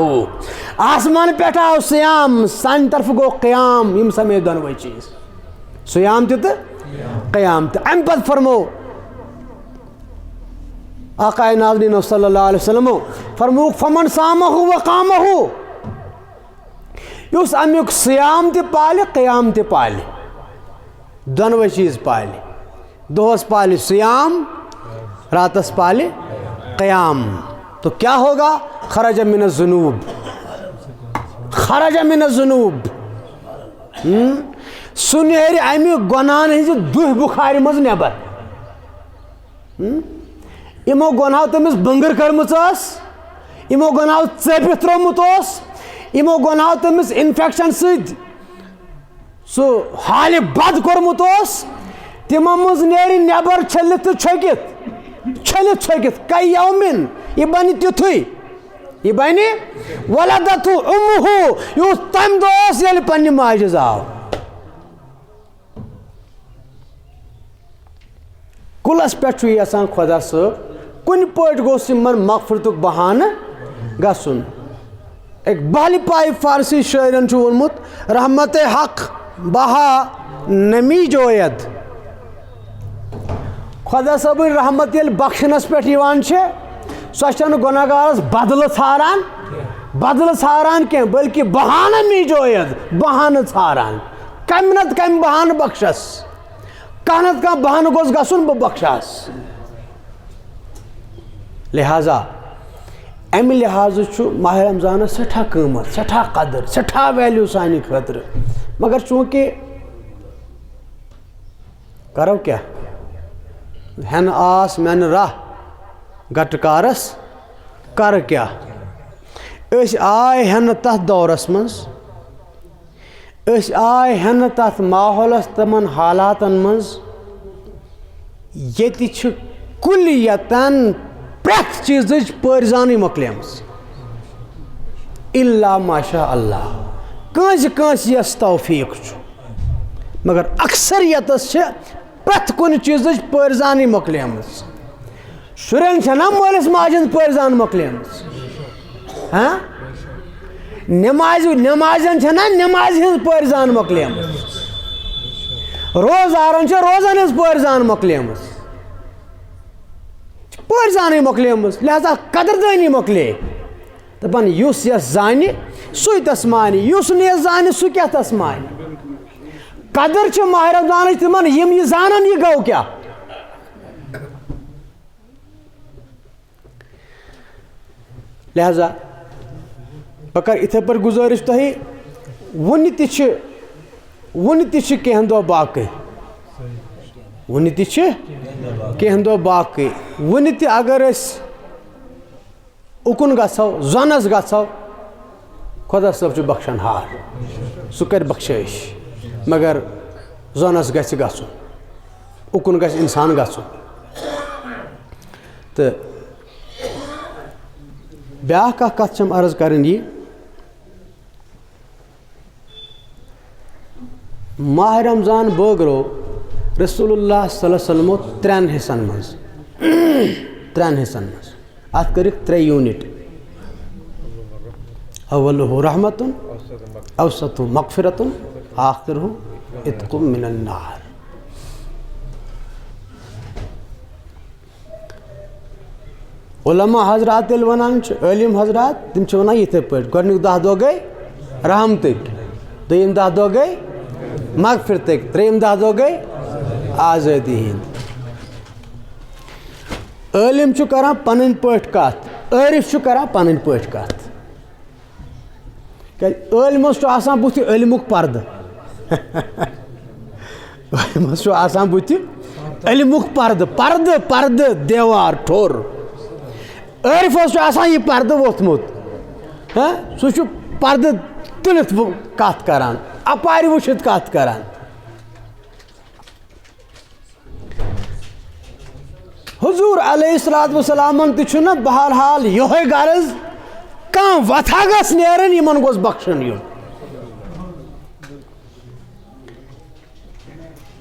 آسمان پیٹھ آو سیام سانی طرف گو قیام یم سمیت دونوئی چیز سیام تہ قیام تہ ام پت فرمو آقا ناظرین صلی اللہ علیہ وسلم فرمو فمن سامہ وقامہ یس امیک سیام تہ پالہ قیام تہ پالہ دونوئی چیز پالہ دہس پالہ سیام راتس پالہ قیام تو کیا ہوگا خرج من الذنوب سہ نیرِ امہ گناہن ہنزِ دہ بخارِ منٛز نٮ۪بر یمو گناہو تٔمِس بٕنٛگٕر کٔرمٕژ ٲس یمو گناہو ژٔپِتھ ترٛوومُت اوس یمو گناہو تٔمِس انفیکشن سۭتۍ سُہ حالہِ بد کوٚرمُت اوس تِمو منٛز نیرِ نٮ۪بر چھٔلِتھ تہٕ چھٔکِتھ کَے یومِن یہ بنہِ تیُتھُے یہ بنہِ وَلَدَتْهُ أُمُّهُ یُس تَمہِ دۄہ اوس ییٚلہِ پننہِ ماجہِ زاو کُلس پٮ۪ٹھ چھُ یژھان خۄدا صٲب کُنہِ پٲٹھۍ گوٚژھ یِمن مغفرتُک بہانہٕ گژھُن اقبالِ پایہِ فارسی شٲعرن چھُ ووٚنمُت رحمتِ حق بہا نمی جوید خۄدا صٲبٕنۍ رحمت ییٚلہِ بخشنس پٮ۪ٹھ یِوان چھِ سۄ چھنہٕ گۄنہگارس بدلہٕ ژھاران کینٛہہ بلکہِ بہانہٕ می جوید بہانہٕ ژھاران کمہِ نتہٕ کمہِ بہانہٕ بخشس کانٛہہ نتہٕ کانٛہہ بہانہٕ گوٚژھ گژھُن بہٕ بخشس لہذا امہِ لحاظہٕ چھُ ماہِ رمضانس سٮ۪ٹھاہ قۭمت سٮ۪ٹھاہ قدر سٮ۪ٹھاہ ویلیوٗ سانہِ خٲطرٕ مگر چوٗنٛکہِ کرو کیٛاہ ہٮ۪نہٕ آس مینہٕ راہ گٹہٕ کارس کرٕ کیٛاہ أسۍ آے ہٮ۪نہٕ تتھ دورس منٛز أسۍ آے ہٮ۪نہٕ تتھ ماحولس تِمن حالاتن منٛز ییٚتہِ چھِ کُلیتن پرٛٮ۪تھ چیٖزٕچ پٲرزانٕے مۄکلیمٕژ اِلا ماشاء اللہ کٲنٛسہِ یس توفیٖق چھُ مگر اکثریتس چھِ پرٛٮ۪تھ کُنہِ چیٖزٕچ پٲرزانٕے مۄکلیمٕژ شُرٮ۪ن چھنا مٲلِس ماجہِ ہٕنٛز پٲرزان مۄکلیمٕژ نٮ۪مازٮ۪ن چھنا نٮ۪مازِ ہٕنٛز پٲرزان مۄکلیمٕژ روزدارن چھِ روزن ہٕنٛز پٲرزان مۄکلیمٕژ پٲرزانٕے مۄکلیمٕژ لہذا قدردٲنی مۄکلے دپان یُس یس زانہِ سُے تس مانہِ یُس نہٕ یس زانہِ سُہ کیٛاہ تس مانہِ قدر چھِ ماہِ رمضانٕچ تِمن یِم یہِ زانن یہِ گوٚو کیٛاہ لہذا بہٕ کرٕ یِتھے پٲٹھۍ گُزٲرِش تۄہہِ وُنہِ تہِ چھِ کینٛہہ دۄہ باقٕے وُنہِ تہِ چھِ کینٛہہ دۄہ باقٕے وُنہِ تہِ اگر أسۍ اُکُن گژھو زۄنس گژھو خۄدا صٲب چھُ بخشن ہار سُہ کرِ بخشٲیِش مگر زۄنس گژھِ گژھُن اُکُن گژھِ اِنسان گژھُن تہٕ بیٛاکھ اکھ کتھ چھم عرض کرٕنۍ یہِ ماہِ رمضان بٲگرو رسول اللہ صلی اللہ علیہ وسلمو ترٛٮ۪ن حِصن منٛز اتھ کٔرِکھ 3 یوٗنِٹ اولُہ رحمتُن اوسطُہ مغفرتُن آخرُہ عتق من النار علما حضرات ییٚلہِ ونان چھِ عٲلِم حضرات تِم چھِ ونان یِتھے پٲٹھۍ گۄڈنیُک 10 دۄہ گٔے رحمتٕکۍ دوٚیِم 10 دۄہ گٔے مغفرتٕکۍ ترٛیٚیِم 10 دۄہ گٔے آزٲدی ہِنٛدۍ عٲلِم چھُ کران پنٕنۍ پٲٹھۍ کتھ عٲرِف چھُ کران پنٕنۍ پٲٹھۍ کتھ کیٛازِ عٲلمس چھُ آسان بُتھِ علمُک پردٕ عٲلمس چھُ آسان بُتھِ علمُک پردٕ دیوار ٹھوٚر عٲرفس چھُ آسان یہِ پردٕ ووٚتھمُت سُہ چھُ پردٕ تُلِتھ کتھ کران اپارِ وٕچھِتھ کتھ کران حضوٗر علیہ الصلوٰتُ وسلامن تہِ چھُنہ بہرحال یِہوے غرض کان وتھا گژھِ نیرٕنۍ یِمن گوٚژھ بخشن یُن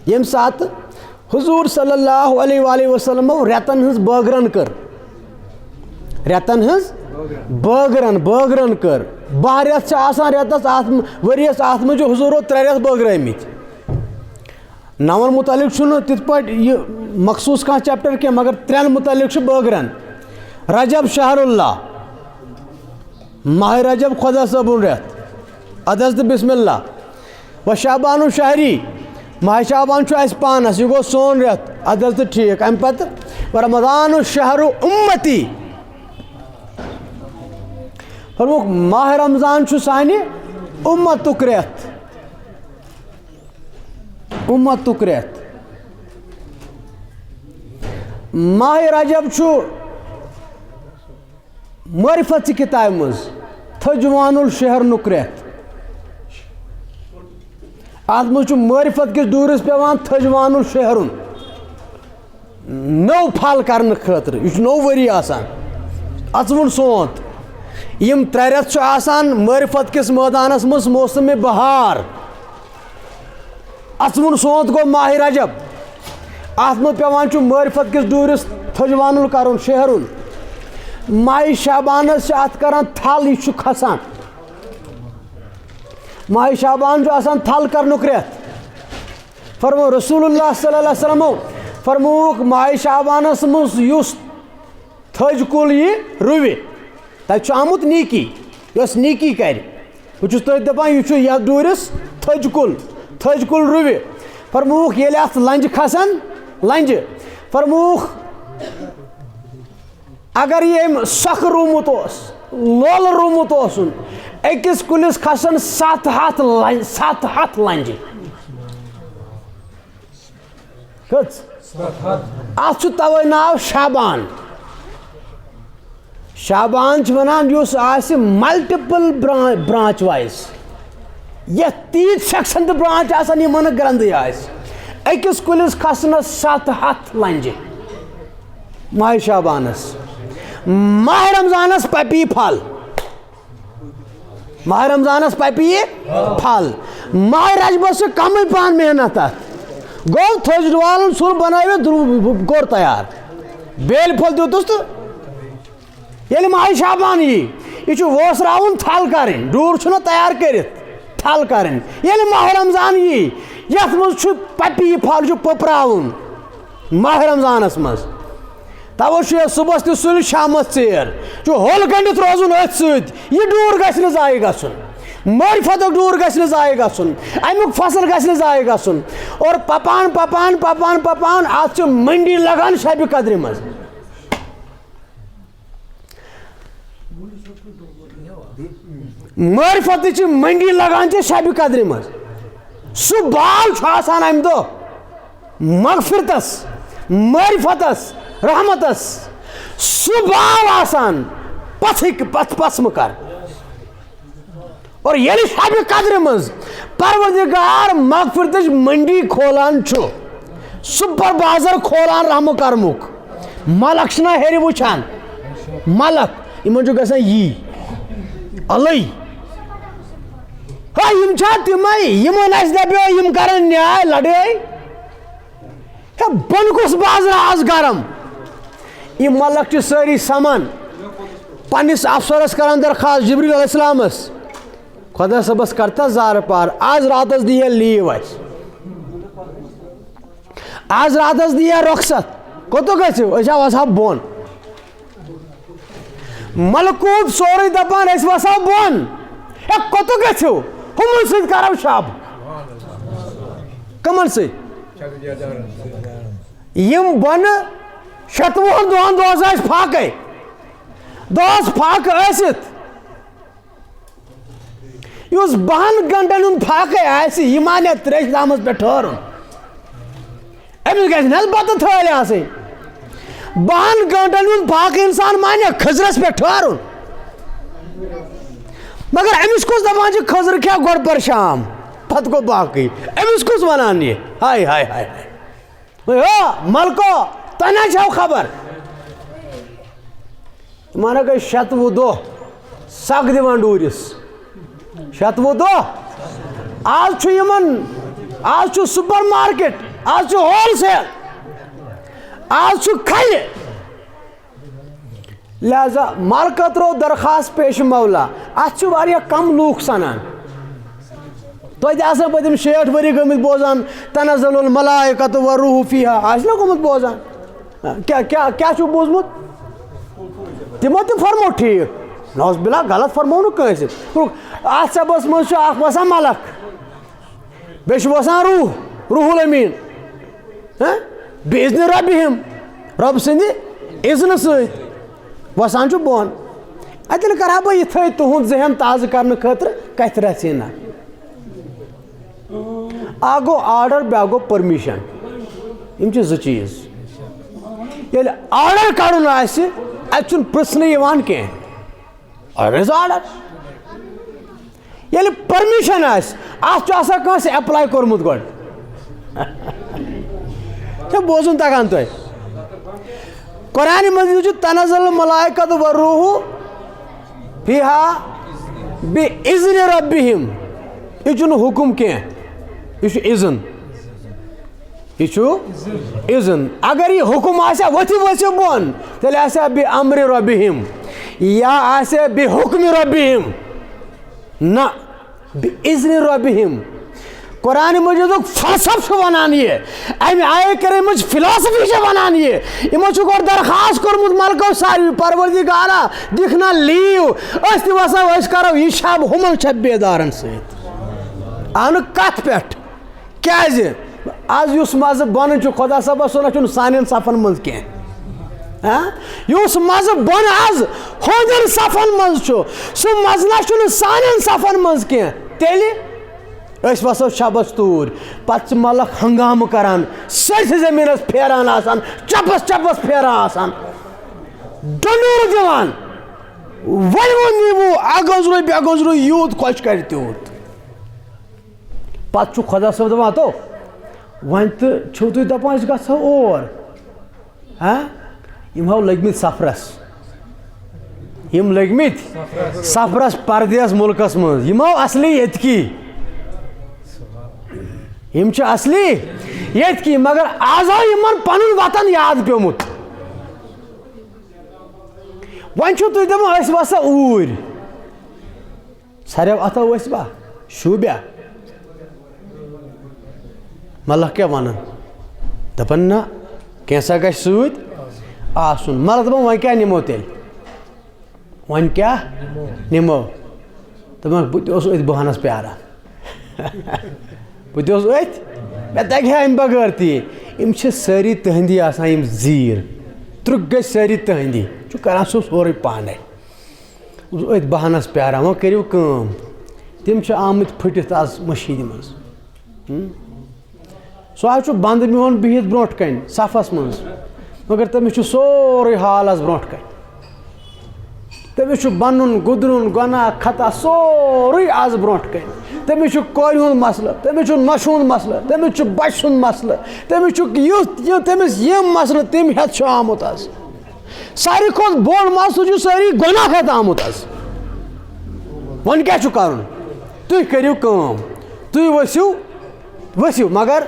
ییٚمہِ ساتہٕ حضوٗر صلی اللہ علیہ وآلہ وسلمو رٮ۪تن ہٕنٛز بٲگرن کٔر رٮ۪تن ہٕنٛز بٲگرن کٔر 12 رٮ۪تھ چھِ آسان رٮ۪تس ؤرِیَس اَتھ منٛز چھِ حضوٗرو 3 رٮ۪تھ بٲگرٲمٕتۍ 9 متعلق چھُنہٕ تِتھ پٲٹھۍ یہِ مخصوٗص کانٛہہ چیپٹر کینٛہہ مگر 3 متعلق چھُ بٲگرن رجب شہر اللہ ماہ رجب خۄدا صٲبُن رٮ۪تھ اَدٕ حظ تہٕ بسم اللہ و شعبانُ شہری ماہ شعبان چھُ اَسہِ پانس یہِ گوٚو سون رٮ۪تھ اَدٕ حظ تہٕ ٹھیٖک اَمہِ پتہٕ و رمضانُ شہرُ اُمتی فرموکھ ماہ رمضان چھُ سانہِ اُمتُک رٮ۪تھ ماہ رجب چھُ معرفت چہِ کِتابہِ منٛز تھجوان الشہرنُک رٮ۪تھ اَتھ منٛز چھُ معرفت کِس ڈوٗرِس پٮ۪وان تھجوان الشہرُن نوٚو پھل کرنہٕ خٲطرٕ یہِ چھُ نوٚو ؤری آسان اَژوُن سونٛت یِم 3 رٮ۪تھ چھُ آسان معرفت کِس مٲدانس منٛز موسمِ بہار اَژوُن سونٛت گوٚو ماہِ رجب اَتھ منٛز پٮ۪وان چھُ معرفت کِس ڈوٗرِس تھجوانُل کرُن شہرُن ماہِ شعبانس چھِ اَتھ کران تھل یہِ چھُ کھسان ماہِ شعبان چھُ آسان تھل کرنُک رٮ۪تھ فرمو رسول اللہ صلی اللہ علیہ وسلمو فرمووُکھ ماہِ شعبانس منٛز یُس تھٔج کُل یی رُوِ تَتہِ چھُ آمُت نیٖکی یۄس نیٖکی کرِ بہٕ چھُس تٔتھۍ دپان یہِ چھُ یتھ ڈوٗرِس تھٔج کُل رُوِ فرمووُکھ ییٚلہِ اَتھ لنجہِ کھسن لنجہِ فرمووُکھ اگر یہِ أمۍ سۄکھٕ روٗمُت اوس لولہٕ روٗمُت اوسُن أکِس کُلِس کھسن 700 لنجہِ کٔژ اَتھ چھُ تَوَے ناو شعبان شعبان چھِ وَنان یُس آسہِ ملٹِپل برانچ وایز یتھ تیٖتۍ سیکشن تہٕ برانچ آسان یِمن نہٕ گرٛنٛدٕے آسہِ أکِس کُلِس کھسنس 700 لنجہِ ماہِ شعبانس ماہ رمضانس پپی پھل ماہ رمضانس پپی پھل ماہ رجبس چھِ کمٕے پہن محنت اتھ گوٚو تھٔج والُن سُر بنٲوِتھ کوٚر تیار بیلہِ پھوٚل دیُتُس تہٕ ییٚلہِ ماہِ شعبان یی یہِ چھُ ووسراوُن تھل کرٕنۍ ڈوٗر چھُنہ تیار کٔرِتھ تھل کرٕنۍ ییٚلہِ ماہ رمضان یی یتھ منٛز چھُ پپی پھل چھُ پٔپراوُن ماہ رمضانس منٛز توے چھُ یتھ صبحس تہِ سُلہِ شامس ژیر چھُ ہول گٔنڈِتھ روزُن أتھۍ سۭتۍ یہِ ڈوٗر گژھِ نہٕ ضایہِ گژھُن معرفتُک ڈوٗر گژھِ نہٕ ضایہِ گژھُن امیُک فصل گژھِ نہٕ ضایہِ گژھُن اور پپان اتھ چھِ منڈی لگان شبہِ قدرِ منٛز معرفتٕچ منڈی لگان چھِ شبہِ قدرِ منٛز سُہ بال چھُ آسان امہِ دۄہ مغفرتس معرفتس رحمتس سُہ بال آسان پژھمہٕ کر اور ییٚلہِ شبہِ قدرِ منٛز پروردگار مغفرتٕچ منڈی کھولان چھُ سُپر بازر کھولان رحمہٕ کرمُک ملک چھِنہ ہیٚرِ وٕچھان ملک یِمن چھُ گژھان یی الے ہا یِم چھا تِمے یِمن اَسہِ دپیو یِم کرن نیاے لڑٲے ہے بۄنہٕ کُس بازر آز گرم یِم ملک چھِ سٲری سمان پننس افسرس کران درخواست جبریل علیہ السلامس خۄدا صٲبس کرتا زارٕ پار آز راتس دی ہے لیٖو اَسہِ آز راتس دی ہے رۄخصت کوٚت گژھِو أسۍ وسہو بۄن ملکوٗت سورُے دپان أسۍ وسہو بۄن ہے کوٚت گژھِو ہُمن سۭتۍ کرو شب کٕمن سۭتۍ یِم بۄنہٕ 26 دۄہن دۄہس ٲسۍ فاقے دۄہس فاقہٕ ٲسِتھ یُس 12 گنٹن ہُنٛد فاقے آسہِ یہِ مانہِ تریشہِ دامس پٮ۪ٹھ ٹھہرُن أمِس گژھِ نہ حظ بتہٕ تھٲلۍ آسٕنۍ 12 گنٹن ہُنٛد فاقہٕ انسان مانہِ خٔزرس پٮ۪ٹھ ٹھہرُن مگر أمِس کُس دپان چھِ خٔزٕر کھٮ۪ہ گۄڈٕ پر شام پتہٕ گوٚو باقٕے أمِس کُس ونان یہِ ہاے ہاے ہاے ہا ملکو تۄہہِ نہ چھو خبر یِمن ہا گٔے 26 دۄہ سگ دِوان ڈوٗرِس شتوُہ دۄہ آز چھُ یِمن آز چھُ سُپر مارکیٹ آز چھُ ہول سیل آز چھُ کھلہِ لہذا مالکہ ترٛوو درخواست پیش مولا اتھ چھِ واریاہ کم لوٗکھ سنان توتہِ تہِ آسان پٔتِم 60 ؤری گٔمٕتۍ بوزان تنزل الملائکۃ والروح فیہا آسہِ نا گوٚمُت بوزان کیٛاہ چھُو بوٗزمُت تِمو تہِ فرمو ٹھیٖک نوز بِلا غلط فرمو نہٕ کٲنٛسہِ اتھ سبس منٛز چھُ اکھ وسان ملک بیٚیہِ چھُ وسان روح الامین بِاذنِ ربِہِم رۄب سٕنٛدِ اِذنہٕ سۭتۍ وسان چھُ بۄن اتٮ۪ن کرٕ ہا بہٕ یِتھٕے تُہُنٛد ذہن تازٕ کرنہٕ خٲطرٕ کتھِ رژھِ نہ اکھ گوٚو آرڈر بیٛاکھ گوٚو پٔرمِشن یِم چھِ زٕ چیٖز ییٚلہِ آرڈر کڑُن آسہِ اتہِ چھُنہٕ پرژھنہٕ یِوان کینٛہہ آرڈر از آرڈر ییٚلہِ پٔرمِشن آسہِ اتھ چھُ آسان کٲنٛسہِ ایپلاے کوٚرمُت گۄڈٕ چھا بوزُن تگان تۄہہِ قرآنِ مجیٖد چھُ تنزل الملائکۃ والروح فیہا بِاذنِ ربِہِم یہِ چھُنہٕ حُکُم کینٛہہ یہِ چھُ اِذن یہ اذن اگر یہ حکم آسیا ؤتھِو ؤسِو بۄن تیٚلہِ آسیا بِامرِ ربِہِم یا آسیا بِحُکمِ ربِہِم نہ بِاذنِ ربِہِم قرآن مجیدُک فلسفہٕ چھُ وَنان یہِ اَمہِ آیہِ کٔرمٕژ فِلاسفی چھِ وَنان یہِ یِمو چھُ گۄڈٕ درخواست کوٚرمُت ملکو ساروی پروردِگارا دِکھ نہ لیٖو أسۍ تہِ وَسو أسۍ کَرو یہِ شب ہُمن شب بیدارن سۭتۍ آو نہٕ کتھ پٮ۪ٹھ کیٛازِ آز یُس مزٕ بۄنہٕ چھُ خۄدا صٲبس سُہ نہ چھُنہٕ سانٮ۪ن صفن منٛز کینٛہہ یُس مزٕ بۄنہٕ آز ہُہنٛدٮ۪ن صفن منٛز چھُ سُہ مزٕ نہ چھُنہٕ سانٮ۪ن صفن منٛز کینٛہہ تیٚلہِ أسۍ وسو شبس توٗرۍ پتہٕ چھِ ملک ہنگامہٕ کران سٲرسٕے زٔمیٖنس پھیران آسان چپس چپس پھیران آسان ڈۄنوٗر دِوان وۄنۍ نیٖوٕ اکھ گُزرو بیٛاکھ گُزرو یوٗت خۄش کرِ تیوٗت پتہٕ چھُ خۄدا صٲب دپان تو وۄنۍ تہٕ چھِو تُہۍ دپان أسۍ گژھو اور یِم ہاو لٔگۍ مٕتۍ سفرس یِم لٔگۍ مٕتۍ سفرس پردیس مُلکس منٛز یِم ہاو اصلی ییٚتکی یِم چھِ اصلی ییٚتکی مگر آز آو یِمن پنُن وطن یاد پیومُت وۄنۍ چھِو تُہۍ دپان أسۍ وسو اوٗرۍ ژھریو اتھو ؤسۍ وا شوٗبیا ملک کیٛاہ ونان دپان نہ کینٛژھا گژھِ سۭتۍ آسُن ملک دپان وۄنۍ کیٛاہ نِمو تیٚلہِ وۄنۍ کیٛاہ نِمو دپان بہٕ تہِ اوسُس أتھۍ بہانس پیاران بہٕ تہِ اوسُس أتھۍ مےٚ تگہِ ہا امہِ بغٲر تہِ یِم چھِ سٲری تٕہنٛدی آسان یِم زیٖر ترُک گژھِ سٲری تٕہنٛدی چھُ کران سُہ سورُے پانے بہٕ اوسُس أتھۍ بہانس پیاران وۄنۍ کٔرِو کٲم تِم چھِ آمٕتۍ پھٕٹِتھ آز مٔشیٖدِ منٛز سُہ حظ چھُ بنٛدٕ میون بِہِتھ برونٛٹھ کَنۍ صفس منٛز مگر تٔمِس چھُ سورُے حال حظ برونٛٹھ کَنۍ تٔمِس چھُ بنُن گُدرُن گۄناہ خطا سورُے آز برونٛٹھ کَنۍ تٔمِس چھُ کورِ ہُنٛد مسلہٕ تٔمِس چھُ نۄشہِ ہُنٛد مسلہٕ تٔمِس چھُ بچہِ سُنٛد مسلہٕ تٔمِس چھُ یُتھ تٔمِس یِم مسلہٕ تٔمۍ ہٮ۪تھ چھُ آمُت حظ ساروی کھۄتہٕ بوٚڑ مسلہٕ چھُ سٲری گۄناہ ہٮ۪تھ آمُت حظ وۄنۍ کیٛاہ چھُ کرُن تُہۍ کٔرِو کٲم تُہۍ ؤسِو مگر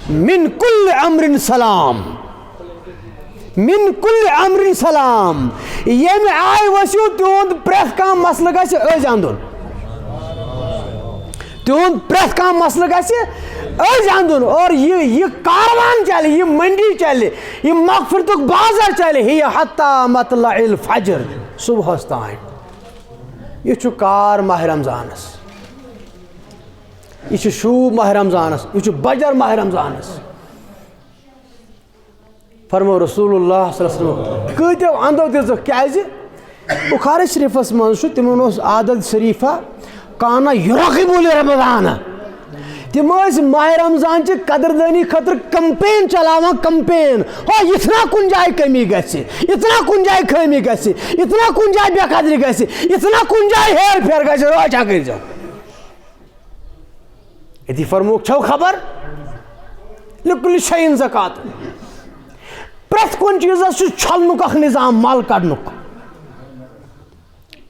من کُلہِ امرِن سلام من کُلہِ امرِن سلام ییٚمہِ آیہِ ؤسِو تِہُنٛد پرٛٮ۪تھ کانٛہہ مسلہٕ گژھِ أزۍ انٛدُن تِہُنٛد پرٛٮ۪تھ کانٛہہ مسلہٕ گژھِ أزۍ انٛدُن اور یہِ کاروان چلہِ یہِ منڈی چلہِ یہِ مغفرتُک بازر چلہِ ہِیہِ حتیٰ مطلع الفجر صُبحس تانۍ یہِ چھُ کار ماہِ رمضانس یہ چھُ شوٗب ماہِ رمضانس یہ چھُ بجر ماہِ رمضانس فرمو رسول اللہ صلی اللہ علیہ وسلم کۭتیو اندو دِژٕکھ کیٛازِ بُخاری شریٖفس منٛز چھُ تِمن اوس عادت شریٖفا کانا یُراقِبُ لِرمضان تِم ٲسۍ ماہِ رمضان چہِ قدردٲنی خٲطرٕ کمپین چلاوان کمپین ہو یِتھ نہ کُنہِ جایہِ کٔمی گژھِ یِتھ نہ کُنہِ جایہِ خٲمی گژھِ یِتھ نہ کُنہِ جایہِ بے قدری گژھِ یِتھ نہ کُنہِ جایہِ ہیر پھیر گژھِ روچا کٔرۍزیو أتی فرموکھ چھو خبر لِکُلہِ شَیِن زکات پرٛٮ۪تھ کُنہِ چیٖزس چھُ چھلنُک اکھ نظام مل کڑنُک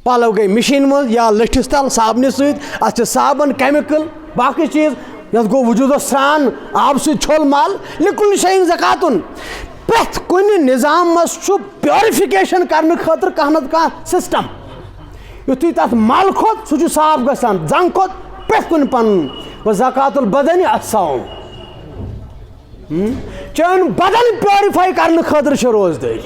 پلو گئی مشین مز یا لٹھس تل صابنہ ست ات صابن کیمکل باقی چیز یس گو وجود سران آب ست چھول مال لکل شیء زکاتن پرٛٮ۪تھ کُنہِ نظام مز چھُ پیورفکیشن کرنے خاطر کانٛہہ نتہٕ کانٛہہ سسٹم یُتھُے تتھ مل کھوٚت سُہ چھُ صاف گژھان زنگ کھوٚت پرٛٮ۪تھ کُنہِ پنُن و زکات البدن الصوم چون بدن پیورify کرنے خاطر چھِ روزدٲری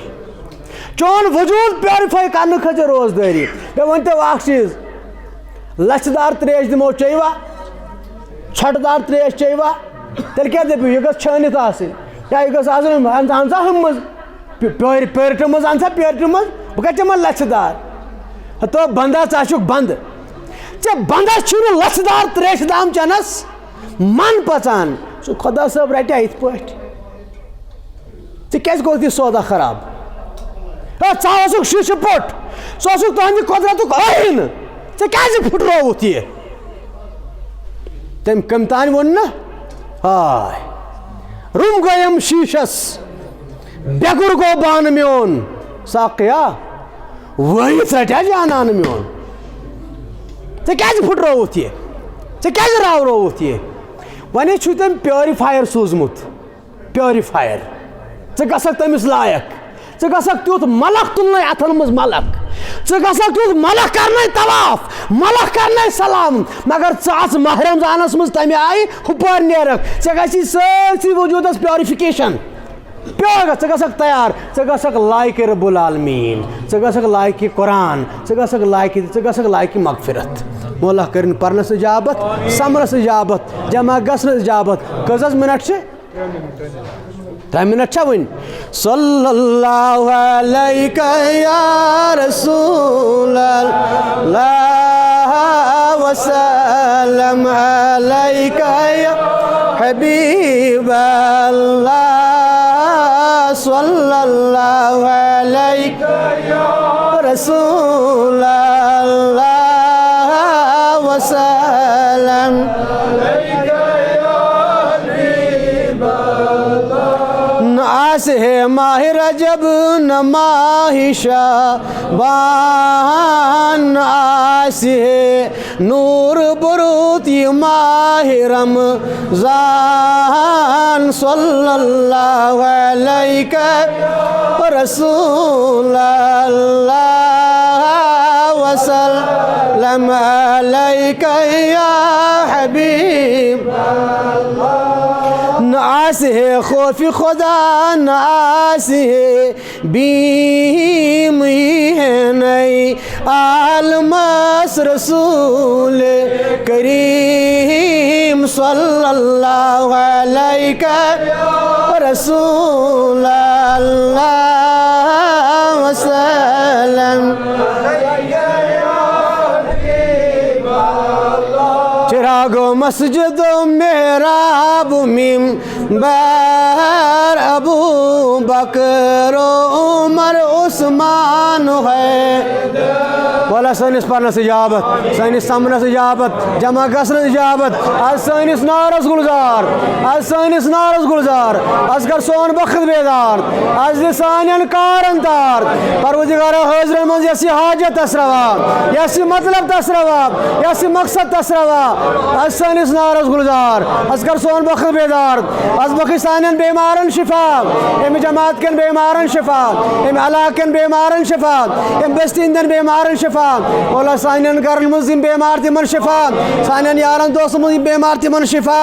چون وجود پیورify کرنے خاطر روزدٲری مےٚ ؤنۍتو اکھ چیٖز لچھِ دار تریش دِمو چیٚیوا ژھۄٹہٕ دار تریش چیٚیوا تیٚلہِ کیٛاہ دٔپِو یہِ گٔژھ چھٲنِتھ آسٕنۍ یا یہِ گٔژھ آسٕنۍ اَن سا ہُمہِ منٛز پیرٹہِ منٛز اَن سا پیرٹہِ منٛز بہٕ کَتہِ چٮ۪مہٕ لچھِ دار تو بندا ژٕ چھُکھ بنٛد ژےٚ بنٛدس چھُنہٕ لچھِ دار تریشہِ دام چٮ۪نس من پژان سُہ خۄدا صٲب رٹیا یِتھ پٲٹھۍ ژےٚ کیٛازِ کوٚرُتھ یہِ سودا خراب ژٕ اوسُکھ شیٖشہٕ پوٚٹ ژٕ اوسُکھ تُہنٛدِ قۄدرتُک ٲیٖنہٕ ژےٚ کیٛازِ پھٕٹرووُتھ یہِ تٔمۍ کٔمۍ تانۍ ووٚن نا ہاے روٚم گوٚیم شیٖشس بیٚگُر گوٚو بانہٕ میون ساقیا وٲیِتھ رٹیا جانانہٕ میون ژےٚ کیٛازِ پھٕٹرووُتھ یہِ ژےٚ کیٛازِ راورووُتھ یہِ وۄنۍ چھُے تٔمۍ پیورِفایر سوٗزمُت پیورِفایر ژٕ گژھکھ تٔمِس لایق ژٕ گژھکھ تیُتھ ملک تُلنَے اَتھن منٛز ملک ژٕ گژھکھ تیُتھ ملک کرنَے طواف ملک کرنَے سلام مگر ژٕ اژ ماہ رمضانس منٛز تمہِ آیہِ ہُپٲرۍ نیرکھ ژےٚ گژھی سٲرسٕے وجوٗدس پیورِفِکیشن پیور ژٕ گژھکھ تیار ژٕ گژھکھ لایقہِ رب العالمیٖن ژٕ گژھکھ لایقہِ قرآن ژٕ گژھکھ لایقہِ مغفرت مولا کٔرِنۍ پرنس اجابت سمرس اجابت جمع گژھنس اجابت کٔژ حظ منٹ چھِ 3 منٹ چھا وٕنۍ صلی اللہ علیکہ یا رسول اللہ وسلم علیکہ یا حبیب اللہ صلی اللہ علیکہ یا رسول اللہ وسلم آس ہے ماہ رجب نہ ماہ شعبان آس ہے نور بروت یہ ماہ رمضان صلی اللہ علیہ رسول اللہ وسلم علیکہ یا حبیب نہ آس ہے خوف خدا نہ آس ہے بیم ہی ہے نئی عالمس رسول کریم صلی اللہ علیہ رسول اللہ وسلم چراغ مسجد و محراب منبر ابو بکر و عمر عثمان ہے بولا سٲنِس پرنس اجابت سٲنِس سمنس اجابت جمع گژھنس اجابت آز سٲنِس نارس گُلزار آز سٲنِس نارس گُلزار آز کر سون وقت بیدار آز دِ سانٮ۪ن کارن تار پروردگارا حٲضرن منٛز یۄس یہِ حاجت تس روا یۄس یہِ مطلب تس روا یۄس یہِ مقصد تس روا آز سٲنِس نارس گُلزار آز کر سون وقت بیدار آز بخش سانٮ۪ن بیمارن شفا امہِ جماعت کٮ۪ن بیمارن شفا امہِ علاقہٕ کٮ۪ن بیمارن شفا امہِ بستی ہٕنٛدٮ۪ن بیمارن شفا مولا سانٮ۪ن گرن منٛز یِم بیمار تِمن شفا سانٮ۪ن یارن دوستن منٛز یِم بیمار تِمن شفا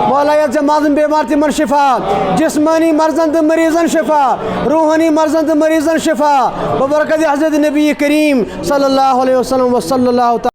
مولا یتھ ژےٚ منٛزٕ بیمار تِمن شفا جسمٲنی مرضن تہٕ مریضن شفا روحانی مرضن تہٕ مریضن شفا ببرکت حضرت نبی کریم صلی اللہ علیہ وسلم وصلی اللہ